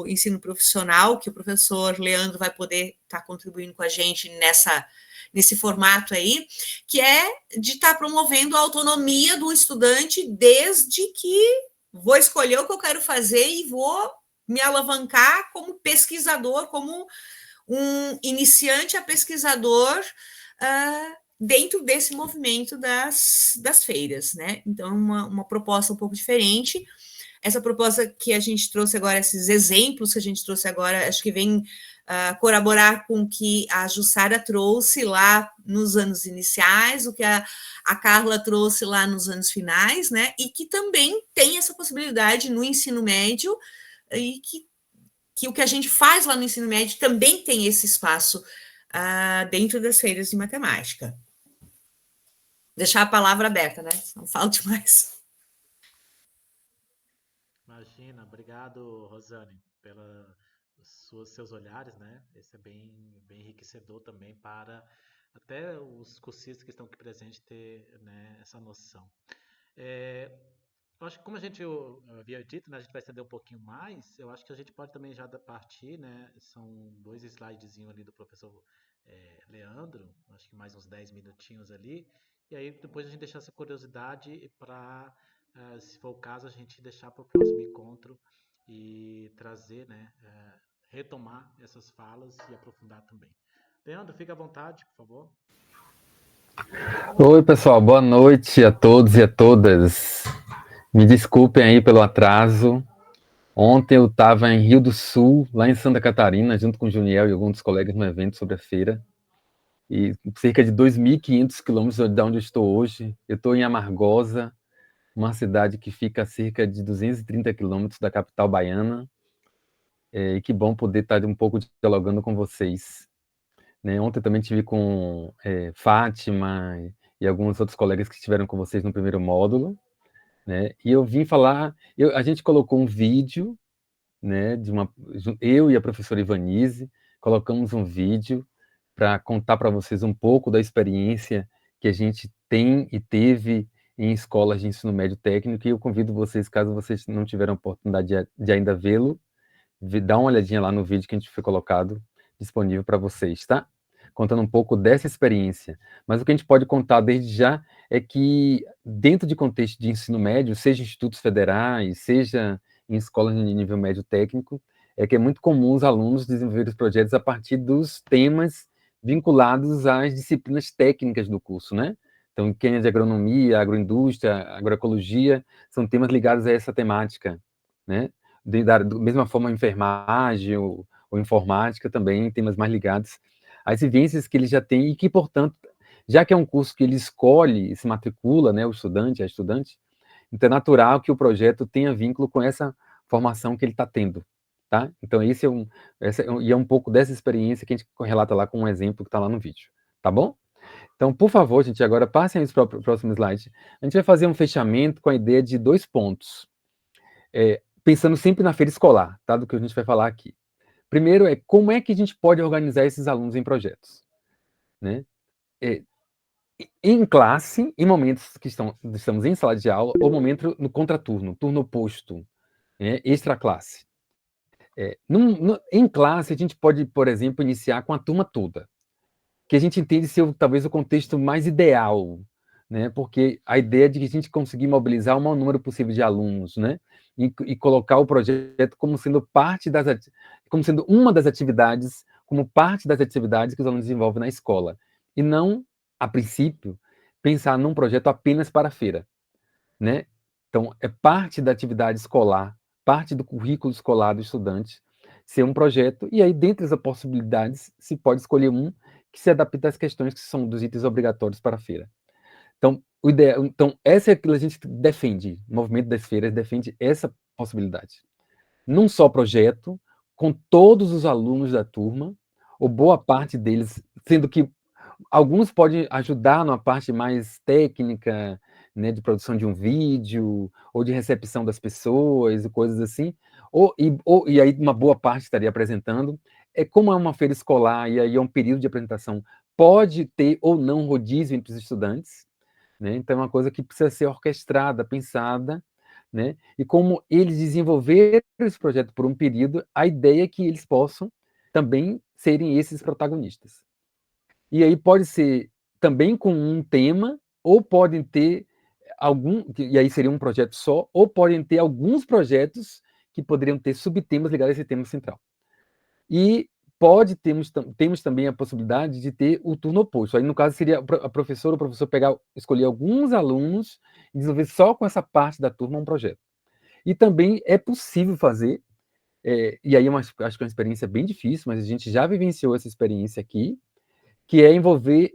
ensino profissional, que o professor Leandro vai poder estar contribuindo com a gente nesse formato aí, que é de estar promovendo a autonomia do estudante desde que vou escolher o que eu quero fazer e vou me alavancar como pesquisador, como um iniciante a pesquisador dentro desse movimento das feiras, né? Então, uma proposta um pouco diferente. Essa proposta que a gente trouxe agora, esses exemplos que a gente trouxe agora, acho que vem colaborar com o que a Jussara trouxe lá nos anos iniciais, o que a Carla trouxe lá nos anos finais, né? E que também tem essa possibilidade no ensino médio, e que o que a gente faz lá no ensino médio também tem esse espaço dentro das feiras de matemática. Deixar a palavra aberta, né? Não falo demais. Imagina, obrigado, Rosane, pelos seus olhares, né? Esse é bem enriquecedor também para até os cursistas que estão aqui presentes ter, né, essa noção. Eu acho que, como a gente havia dito, né, a gente vai estender um pouquinho mais. Eu acho que a gente pode também já partir, né? São 2 slidezinhos ali do professor Leandro, acho que mais uns 10 minutinhos ali. E aí depois a gente deixar essa curiosidade para, se for o caso, a gente deixar para o próximo encontro e trazer, né, retomar essas falas e aprofundar também. Leandro, fica à vontade, por favor. Oi, pessoal, boa noite a todos e a todas. Me desculpem aí pelo atraso. Ontem eu estava em Rio do Sul, lá em Santa Catarina, junto com o Juniel e alguns dos colegas no evento sobre a feira. E cerca de 2.500 quilômetros de onde eu estou hoje. Eu estou em Amargosa, uma cidade que fica a cerca de 230 quilômetros da capital baiana. E que bom poder estar um pouco dialogando com vocês. Né? Ontem também estive com Fátima e alguns outros colegas que estiveram com vocês no primeiro módulo. Né? E eu vim falar, a gente colocou um vídeo, né, eu e a professora Ivanise, colocamos um vídeo para contar para vocês um pouco da experiência que a gente tem e teve em escolas de ensino médio técnico, e eu convido vocês, caso vocês não tiveram a oportunidade de ainda vê-lo, dá uma olhadinha lá no vídeo que a gente foi colocado disponível para vocês, tá? Contando um pouco dessa experiência. Mas o que a gente pode contar desde já é que, dentro de contexto de ensino médio, seja em institutos federais, seja em escolas de nível médio técnico, é que é muito comum os alunos desenvolverem os projetos a partir dos temas vinculados às disciplinas técnicas do curso, né? Então, quem é de agronomia, agroindústria, agroecologia, são temas ligados a essa temática, né? Da mesma forma, enfermagem ou informática também, temas mais ligados às vivências que ele já tem e que, portanto, já que é um curso que ele escolhe e se matricula, né, o estudante, a estudante, então é natural que o projeto tenha vínculo com essa formação que ele está tendo, tá? Então, e é um pouco dessa experiência que a gente relata lá com um exemplo que está lá no vídeo, tá bom? Então, por favor, gente, agora passem para o próximo slide. A gente vai fazer um fechamento com a ideia de 2 pontos, pensando sempre na feira escolar, tá? Do que a gente vai falar aqui. Primeiro como é que a gente pode organizar esses alunos em projetos, né? Em classe, em momentos que estamos em sala de aula, ou momento no contraturno, turno oposto, né? Extra classe. Em classe, a gente pode, por exemplo, iniciar com a turma toda, que a gente entende ser talvez o contexto mais ideal, né? Porque a ideia de que a gente conseguir mobilizar o maior número possível de alunos, né? E colocar o projeto como sendo como sendo uma das atividades, como parte das atividades que os alunos desenvolvem na escola. E não, a princípio, pensar num projeto apenas para a feira, né? Então, é parte da atividade escolar, parte do currículo escolar do estudante, ser um projeto, e aí, dentre as possibilidades, se pode escolher um que se adapta às questões que são dos itens obrigatórios para a feira. Então, essa é aquilo que a gente defende, o movimento das feiras defende essa possibilidade. Num só projeto, com todos os alunos da turma, ou boa parte deles, sendo que alguns podem ajudar na parte mais técnica, né, de produção de um vídeo, ou de recepção das pessoas, e coisas assim, e aí uma boa parte estaria apresentando. Como é uma feira escolar, e aí é um período de apresentação, pode ter ou não rodízio entre os estudantes, né? Então é uma coisa que precisa ser orquestrada, pensada, né? E como eles desenvolveram esse projeto por um período, a ideia é que eles possam também serem esses protagonistas. E aí pode ser também com um tema, ou podem ter e aí seria um projeto só, ou podem ter alguns projetos que poderiam ter subtemas ligados a esse tema central. E temos também a possibilidade de ter o turno oposto. Aí, no caso, seria a professora ou o professor escolher alguns alunos e desenvolver só com essa parte da turma um projeto. E também é possível fazer, e aí acho que é uma experiência bem difícil, mas a gente já vivenciou essa experiência aqui, que é envolver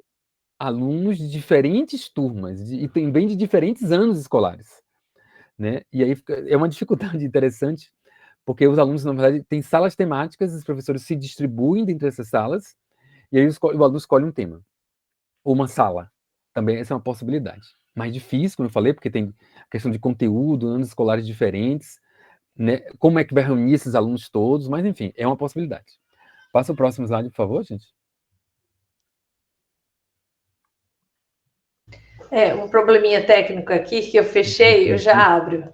alunos de diferentes turmas, e também de diferentes anos escolares, né? E aí é uma dificuldade interessante, porque os alunos, na verdade, têm salas temáticas, os professores se distribuem dentro dessas salas, e aí o aluno escolhe um tema, ou uma sala. Também essa é uma possibilidade. Mais difícil, como eu falei, porque tem questão de conteúdo, anos escolares diferentes, né? Como é que vai reunir esses alunos todos, mas enfim, é uma possibilidade. Passa o próximo slide, por favor, gente. Um probleminha técnico aqui que eu fechei, eu já abro.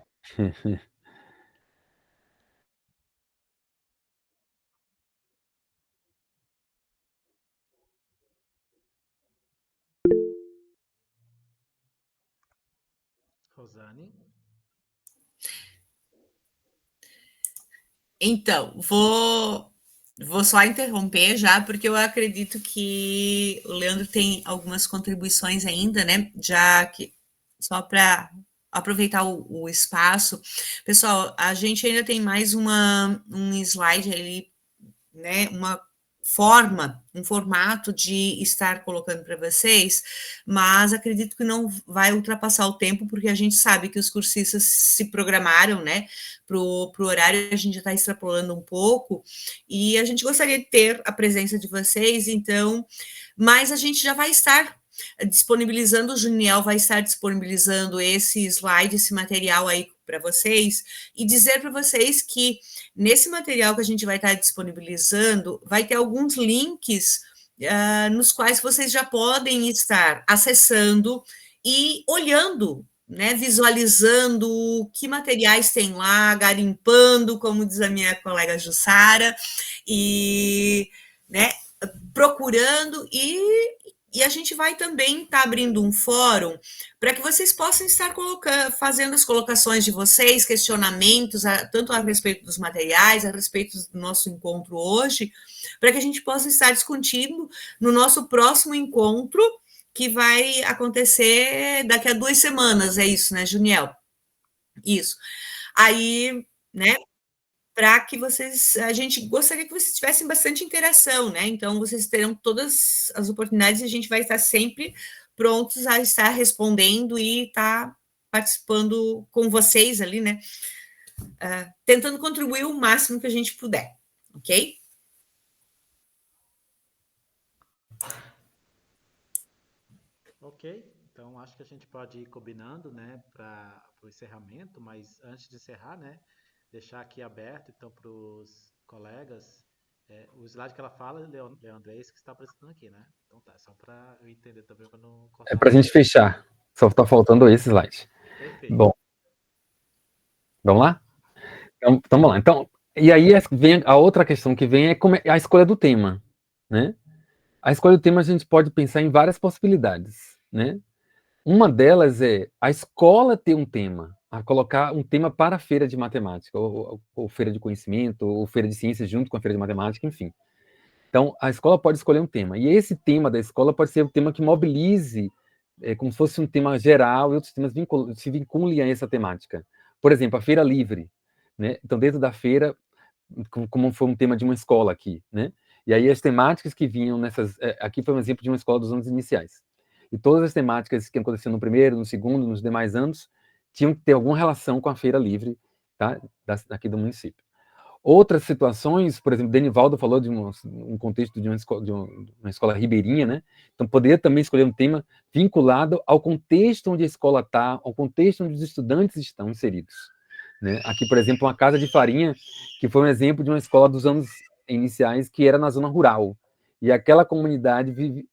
Rosane? Então, vou só interromper já, porque eu acredito que o Leandro tem algumas contribuições ainda, né? Já que, só para aproveitar o espaço. Pessoal, a gente ainda tem mais um slide ali, né? Um formato de estar colocando para vocês, mas acredito que não vai ultrapassar o tempo, porque a gente sabe que os cursistas se programaram, né, pro horário, a gente já está extrapolando um pouco, e a gente gostaria de ter a presença de vocês, então, mas a gente já vai estar disponibilizando, o Juniel vai estar disponibilizando esse slide, esse material aí para vocês, e dizer para vocês que nesse material que a gente vai estar disponibilizando, vai ter alguns links nos quais vocês já podem estar acessando e olhando, né, visualizando que materiais tem lá, garimpando, como diz a minha colega Jussara, e, né, procurando E a gente vai também estar abrindo um fórum para que vocês possam estar fazendo as colocações de vocês, questionamentos, tanto a respeito dos materiais, a respeito do nosso encontro hoje, para que a gente possa estar discutindo no nosso próximo encontro, que vai acontecer daqui a 2 semanas, é isso, né, Juniel? Isso. Aí, né, para que a gente gostaria que vocês tivessem bastante interação, né? Então, vocês terão todas as oportunidades e a gente vai estar sempre prontos a estar respondendo e estar participando com vocês ali, né? Tentando contribuir o máximo que a gente puder, ok? Ok, então acho que a gente pode ir combinando, né, para o encerramento, mas antes de encerrar, né, deixar aqui aberto, então, para os colegas, o slide que ela fala, Leandro, é esse que está apresentando aqui, né? Então tá, só para eu entender também para não cortar. É para a gente fechar, só está faltando esse slide. Perfeito. Bom, vamos lá? Então, vamos lá. Então, e aí vem a outra questão que vem é a escolha do tema, né? A escolha do tema a gente pode pensar em várias possibilidades, né? Uma delas é a escola ter um tema, a colocar um tema para a feira de matemática, ou feira de conhecimento, ou feira de ciências junto com a feira de matemática, enfim. Então, a escola pode escolher um tema, e esse tema da escola pode ser um tema que mobilize, como se fosse um tema geral, e outros temas se vinculem a essa temática. Por exemplo, a feira livre, né? Então, dentro da feira, como foi um tema de uma escola aqui, né? E aí as temáticas que vinham aqui foi um exemplo de uma escola dos anos iniciais. E todas as temáticas que aconteciam no primeiro, no segundo, nos demais anos, tinham que ter alguma relação com a feira livre, tá? Aqui do município. Outras situações, por exemplo, Denivaldo falou de um contexto de uma escola ribeirinha, né? Então, poderia também escolher um tema vinculado ao contexto onde a escola está, ao contexto onde os estudantes estão inseridos, né? Aqui, por exemplo, uma casa de farinha, que foi um exemplo de uma escola dos anos iniciais, que era na zona rural. E aquela comunidade vive,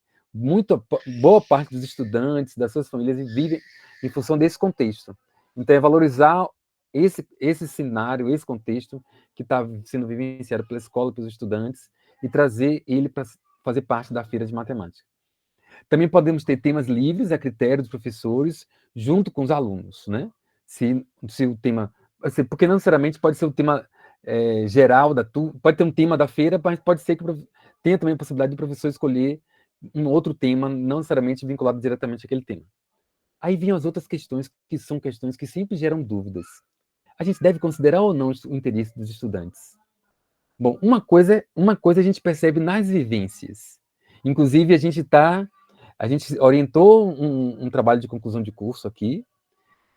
boa parte dos estudantes, das suas famílias, vivem em função desse contexto. Então, é valorizar esse cenário, esse contexto que está sendo vivenciado pela escola, pelos estudantes, e trazer ele para fazer parte da feira de matemática. Também podemos ter temas livres, a critério dos professores, junto com os alunos, né? Se o tema... Porque não necessariamente pode ser o tema geral pode ter um tema da feira, mas pode ser que tenha também a possibilidade do professor escolher um outro tema, não necessariamente vinculado diretamente àquele tema. Aí vêm as outras questões, que são questões que sempre geram dúvidas. A gente deve considerar ou não o interesse dos estudantes? Bom, uma coisa a gente percebe nas vivências. Inclusive, a gente orientou um trabalho de conclusão de curso aqui,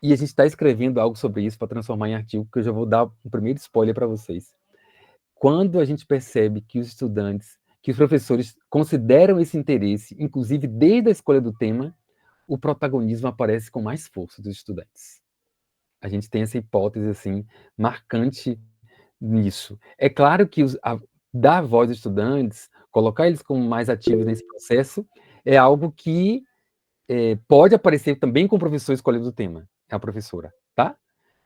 e a gente está escrevendo algo sobre isso para transformar em artigo, que eu já vou dar um primeiro spoiler para vocês. Quando a gente percebe que os estudantes, que os professores consideram esse interesse, inclusive desde a escolha do tema, o protagonismo aparece com mais força dos estudantes. A gente tem essa hipótese, assim, marcante nisso. É claro que dar voz aos estudantes, colocar eles como mais ativos nesse processo, é algo que pode aparecer também com o professor escolhendo o tema, é a professora, tá?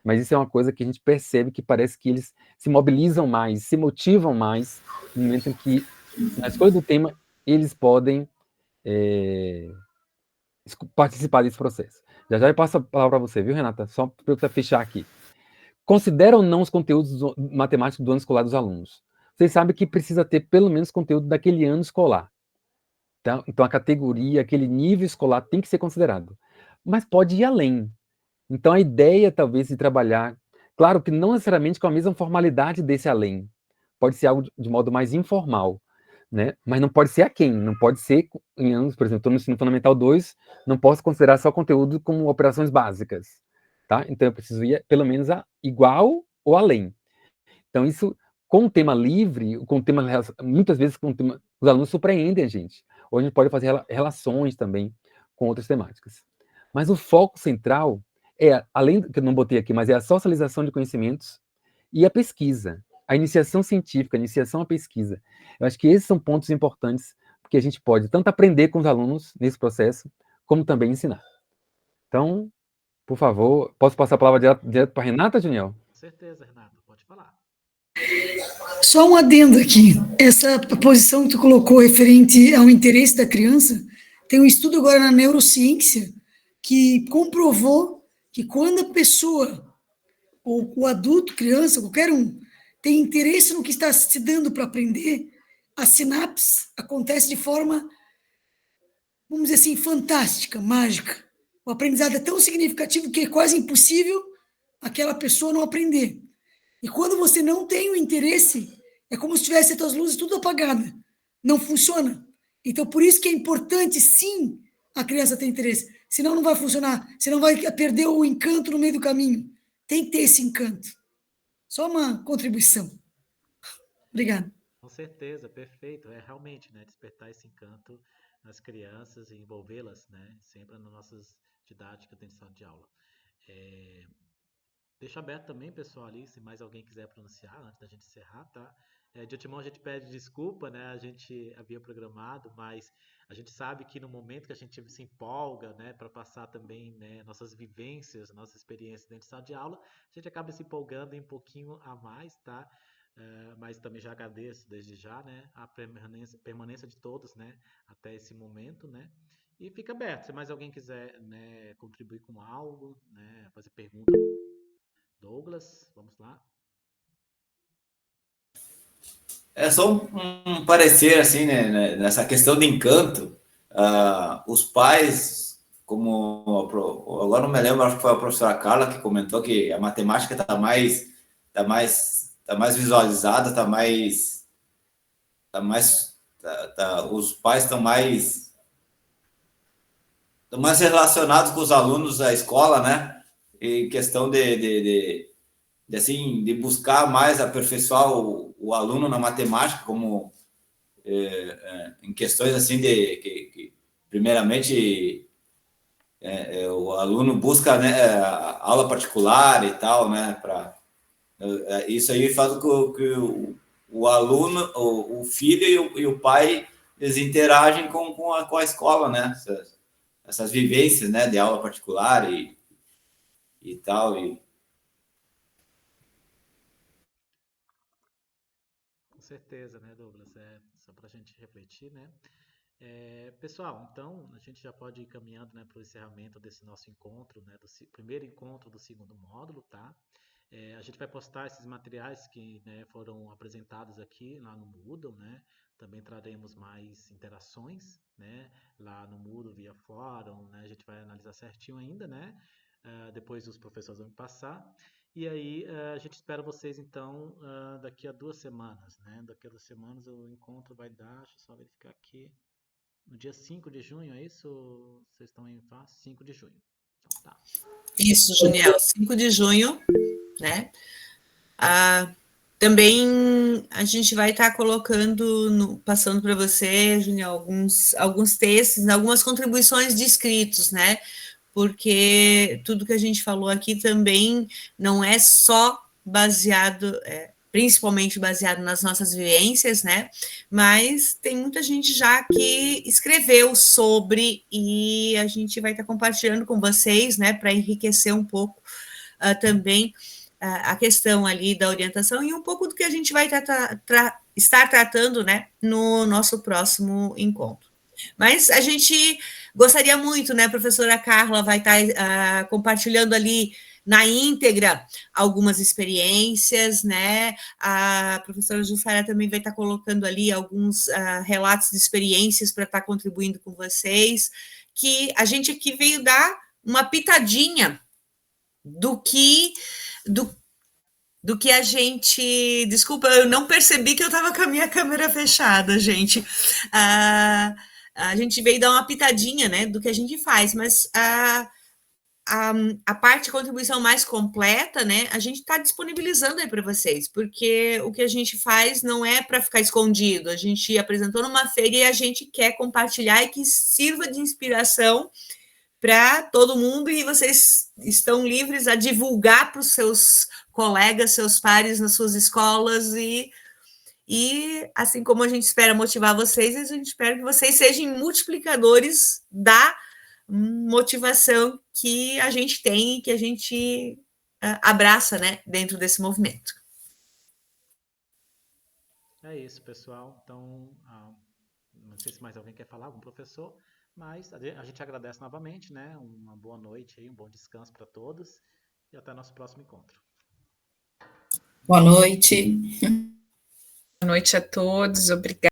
Mas isso é uma coisa que a gente percebe que parece que eles se mobilizam mais, se motivam mais, no momento em que, na escolha do tema, eles podem participar desse processo. Já eu passo a palavra para você, viu, Renata? Só para eu fechar aqui. Considera ou não os conteúdos matemáticos do ano escolar dos alunos? Vocês sabem que precisa ter pelo menos conteúdo daquele ano escolar. Tá? Então, a categoria, aquele nível escolar tem que ser considerado. Mas pode ir além. Então, a ideia, talvez, de trabalhar, claro que não necessariamente com a mesma formalidade desse além. Pode ser algo de modo mais informal, né? Mas não pode ser aquém, não pode ser em anos, por exemplo, estou no ensino fundamental 2, não posso considerar só conteúdo como operações básicas, tá? Então, eu preciso ir pelo menos a igual ou além. Então, isso, com o tema livre, com o tema, muitas vezes, com o tema, os alunos surpreendem a gente. Ou a gente pode fazer relações também com outras temáticas. Mas o foco central além que eu não botei aqui, mas é a socialização de conhecimentos e a pesquisa, a iniciação científica, a iniciação à pesquisa. Eu acho que esses são pontos importantes, porque a gente pode tanto aprender com os alunos nesse processo, como também ensinar. Então, por favor, posso passar a palavra direto para a Renata, Juniel? Com certeza, Renata, pode falar. Só um adendo aqui. Essa posição que tu colocou referente ao interesse da criança Tem um estudo agora na neurociência que comprovou que quando a pessoa, ou o adulto, criança, qualquer um, tem interesse no que está se dando para aprender, a sinapse acontece de forma, vamos dizer assim, fantástica, mágica. O aprendizado é tão significativo que é quase impossível aquela pessoa não aprender. E quando você não tem o interesse, é como se tivesse as tuas luzes tudo apagadas. Não funciona. Então, por isso que é importante, sim, a criança ter interesse. Senão não vai funcionar. Senão vai perder o encanto no meio do caminho. Tem que ter esse encanto. Só uma contribuição. Obrigada. Com certeza, perfeito. É realmente, né, despertar esse encanto nas crianças e envolvê-las, né, sempre nas nossas didáticas dentro de sala de aula. Deixa aberto também, pessoal, ali, se mais alguém quiser pronunciar antes da gente encerrar, tá? De antemão a gente pede desculpa, né? A gente havia programado, mas a gente sabe que no momento que a gente se empolga, né, para passar também, né, nossas vivências, nossas experiências dentro de sala de aula, a gente acaba se empolgando em um pouquinho a mais, tá? Mas também já agradeço desde já, né, a permanência de todos, né, até esse momento, né? E fica aberto, se mais alguém quiser, né, contribuir com algo, né, fazer pergunta. Douglas, vamos lá. É só um parecer, assim, né, nessa questão de encanto. Os pais, como agora não me lembro, acho que foi a professora Carla que comentou que a matemática está mais visualizada, os pais estão mais relacionados com os alunos da escola, né? Em questão de buscar mais aperfeiçoar o aluno na matemática, como em questões assim que primeiramente o aluno busca, né, aula particular e tal, né? Isso aí faz com que o aluno, o filho e o pai, eles interagem com a escola, né? Essas vivências, né, de aula particular e tal. Com certeza, né, Douglas? Só para a gente refletir, né? Pessoal, então a gente já pode ir caminhando, né, para o encerramento desse nosso encontro, né, do primeiro encontro do segundo módulo, tá? A gente vai postar esses materiais que, né, foram apresentados aqui lá no Moodle, né? Também traremos mais interações, né, lá no Moodle via fórum, né? A gente vai analisar certinho ainda, né? Depois os professores vão me passar. E aí a gente espera vocês, então, daqui a 2 semanas, né? Daqui a 2 semanas o encontro vai dar, deixa eu só verificar aqui, no dia 5 de junho, é isso? Vocês estão em fase? 5 de junho. Então, tá. Isso, Juniel, 5 de junho, né? Também a gente vai estar colocando, passando para você, Juniel, alguns textos, algumas contribuições de escritos, né? Porque tudo que a gente falou aqui também não é só baseado, principalmente baseado nas nossas vivências, né? Mas tem muita gente já que escreveu sobre e a gente vai estar compartilhando com vocês, né? Para enriquecer um pouco também a questão ali da orientação e um pouco do que a gente vai estar tratando, né? No nosso próximo encontro. Mas a gente gostaria muito, né, a professora Carla vai estar compartilhando ali na íntegra algumas experiências, né, a professora Jussara também vai estar colocando ali alguns relatos de experiências para estar contribuindo com vocês, que a gente aqui veio dar uma pitadinha do que a gente... Desculpa, eu não percebi que eu estava com a minha câmera fechada, gente. A gente veio dar uma pitadinha, né, do que a gente faz, mas a parte de contribuição mais completa, né, a gente está disponibilizando aí para vocês, porque o que a gente faz não é para ficar escondido, a gente apresentou numa feira e a gente quer compartilhar e que sirva de inspiração para todo mundo e vocês estão livres a divulgar para os seus colegas, seus pares nas suas escolas e assim como a gente espera motivar vocês, a gente espera que vocês sejam multiplicadores da motivação que a gente tem e que a gente abraça, né, dentro desse movimento. É isso, pessoal. Então, sei se mais alguém quer falar, algum professor, mas a gente agradece novamente, né? Uma boa noite aí, um bom descanso para todos e até nosso próximo encontro. Boa noite. Boa noite a todos, obrigada.